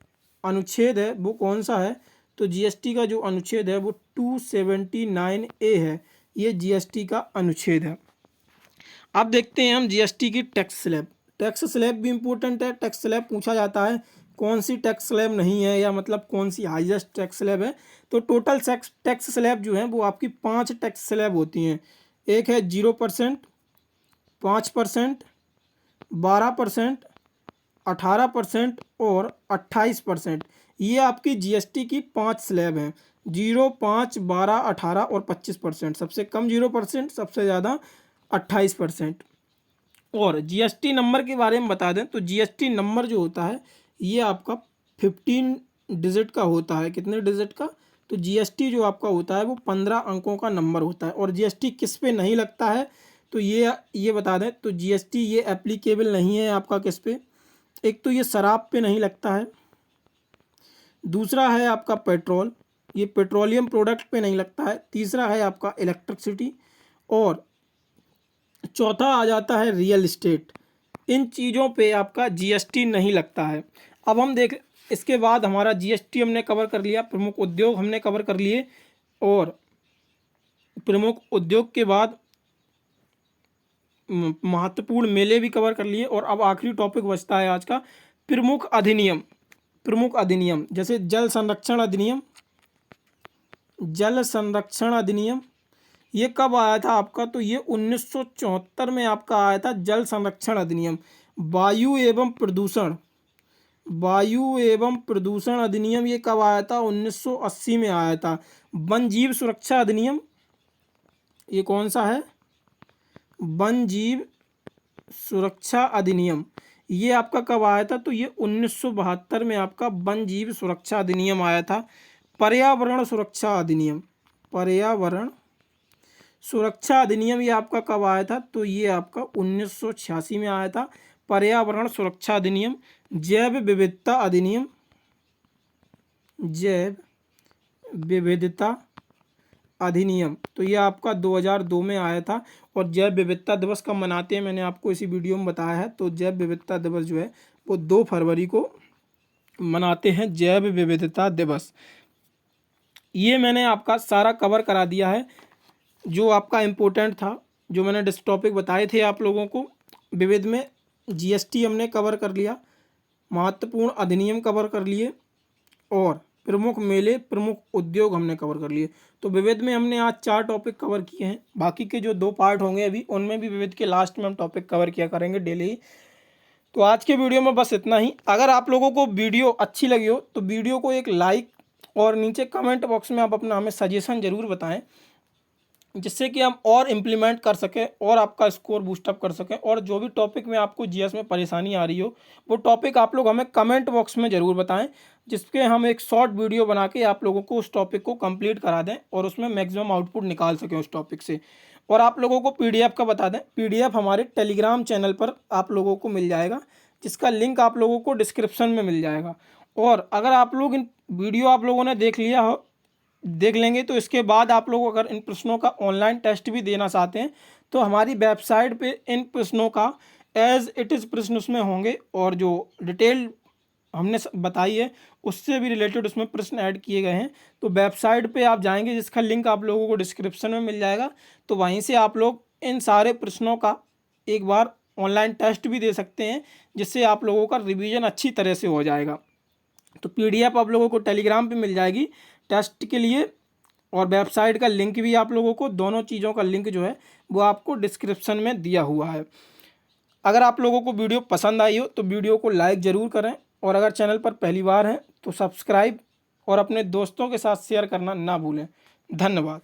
S1: अनुच्छेद है वो कौन सा है? तो जीएसटी का जो अनुच्छेद है वो 279A है। ये जीएसटी का अनुच्छेद है। अब देखते हैं हम जीएसटी की टैक्स स्लैब। टैक्स स्लैब भी इम्पोर्टेंट है। टैक्स स्लैब पूछा जाता है कौन सी टैक्स स्लैब नहीं है, या मतलब कौन सी हाईएस्ट टैक्स स्लैब है। तो टोटल टैक्स स्लैब जो है वो आपकी 5 टैक्स स्लैब होती हैं। एक है 0%, 5%, 12%, 18% और 28%। ये आपकी जीएसटी की 5 स्लैब हैं, 0, 5, 12, 18 और 25%। सबसे कम 0%, सबसे ज़्यादा 28%। और जीएसटी नंबर के बारे में बता दें तो जीएसटी नंबर जो होता है ये आपका 15 डिजिट का होता है। कितने डिजिट का? तो जीएसटी जो आपका होता है वो 15 अंकों का नंबर होता है। और जीएसटी किस पे नहीं लगता है तो ये बता दें तो जीएसटी ये एप्लीकेबल नहीं है आपका किस पे। एक तो ये शराब पे नहीं लगता है, दूसरा है आपका पेट्रोल, ये पेट्रोलियम प्रोडक्ट पे नहीं लगता है, तीसरा है आपका इलेक्ट्रिसिटी, और चौथा आ जाता है रियल इस्टेट। इन चीज़ों पे आपका जीएसटी नहीं लगता है। अब हम देख, इसके बाद हमारा जीएसटी हमने कवर कर लिया, प्रमुख उद्योग हमने कवर कर लिए, और प्रमुख उद्योग के बाद महत्वपूर्ण मेले भी कवर कर लिए। और अब आखिरी टॉपिक बचता है आज का, प्रमुख अधिनियम। प्रमुख अधिनियम जैसे जल संरक्षण अधिनियम। जल संरक्षण अधिनियम ये कब आया था आपका? तो ये 1974 में आपका आया था जल संरक्षण अधिनियम। वायु एवं प्रदूषण, वायु एवं प्रदूषण अधिनियम ये कब आया था? 1980 में आया था। वन जीव सुरक्षा अधिनियम ये कौन सा है? वन जीव सुरक्षा अधिनियम ये आपका कब आया था? तो ये 1972 में आपका वन जीव सुरक्षा अधिनियम आया था। पर्यावरण सुरक्षा अधिनियम, पर्यावरण सुरक्षा अधिनियम ये आपका कब आया था? तो ये आपका 1986 में आया था, पर्यावरण सुरक्षा अधिनियम। जैव विविधता अधिनियम, जैव विविधता अधिनियम तो ये आपका 2002 में आया था। और जैव विविधता दिवस कब मनाते हैं मैंने आपको इसी वीडियो में बताया है। तो जैव विविधता दिवस जो है वो 2 फरवरी को मनाते हैं, जैव विविधता दिवस। ये मैंने आपका सारा कवर करा दिया है जो आपका इम्पोर्टेंट था, जो मैंने टॉपिक बताए थे आप लोगों को। विविध में जीएसटी हमने कवर कर लिया, महत्वपूर्ण अधिनियम कवर कर लिए, और प्रमुख मेले प्रमुख उद्योग हमने कवर कर लिए। तो विविध में हमने आज 4 टॉपिक कवर किए हैं। बाकी के जो 2 पार्ट होंगे अभी उनमें भी विविध के लास्ट में हम टॉपिक कवर किया करेंगे डेली। तो आज के वीडियो में बस इतना ही। अगर आप लोगों को वीडियो अच्छी लगी हो तो वीडियो को एक लाइक, और नीचे कमेंट बॉक्स में आप अपना हमें सजेशन ज़रूर बताएं, जिससे कि हम और इम्प्लीमेंट कर सकें और आपका स्कोर बूस्टअप कर सकें। और जो भी टॉपिक में आपको जीएस में परेशानी आ रही हो वो टॉपिक आप लोग हमें कमेंट बॉक्स में ज़रूर बताएं, जिसके हम एक शॉर्ट वीडियो बना के आप लोगों को उस टॉपिक को कंप्लीट करा दें और उसमें मैक्सिमम आउटपुट निकाल सकें उस टॉपिक से। और आप लोगों को पीडीएफ का बता दें, पीडीएफ हमारे टेलीग्राम चैनल पर आप लोगों को मिल जाएगा, जिसका लिंक आप लोगों को डिस्क्रिप्शन में मिल जाएगा। और अगर आप लोग इन वीडियो आप लोगों ने देख लेंगे तो इसके बाद आप लोग अगर इन प्रश्नों का ऑनलाइन टेस्ट भी देना चाहते हैं तो हमारी वेबसाइट पे इन प्रश्नों का एज इट इज़ प्रश्न उसमें होंगे, और जो डिटेल हमने बताई है उससे भी रिलेटेड उसमें प्रश्न ऐड किए गए हैं। तो वेबसाइट पे आप जाएंगे जिसका लिंक आप लोगों को डिस्क्रिप्शन में मिल जाएगा, तो वहीं से आप लोग इन सारे प्रश्नों का एक बार ऑनलाइन टेस्ट भी दे सकते हैं, जिससे आप लोगों का रिवीजन अच्छी तरह से हो जाएगा। तो पीडीएफ आप लोगों को टेलीग्राम पे मिल जाएगी टेस्ट के लिए, और वेबसाइट का लिंक भी आप लोगों को, दोनों चीज़ों का लिंक जो है वो आपको डिस्क्रिप्शन में दिया हुआ है। अगर आप लोगों को वीडियो पसंद आई हो तो वीडियो को लाइक ज़रूर करें, और अगर चैनल पर पहली बार हैं तो सब्सक्राइब और अपने दोस्तों के साथ शेयर करना ना भूलें। धन्यवाद।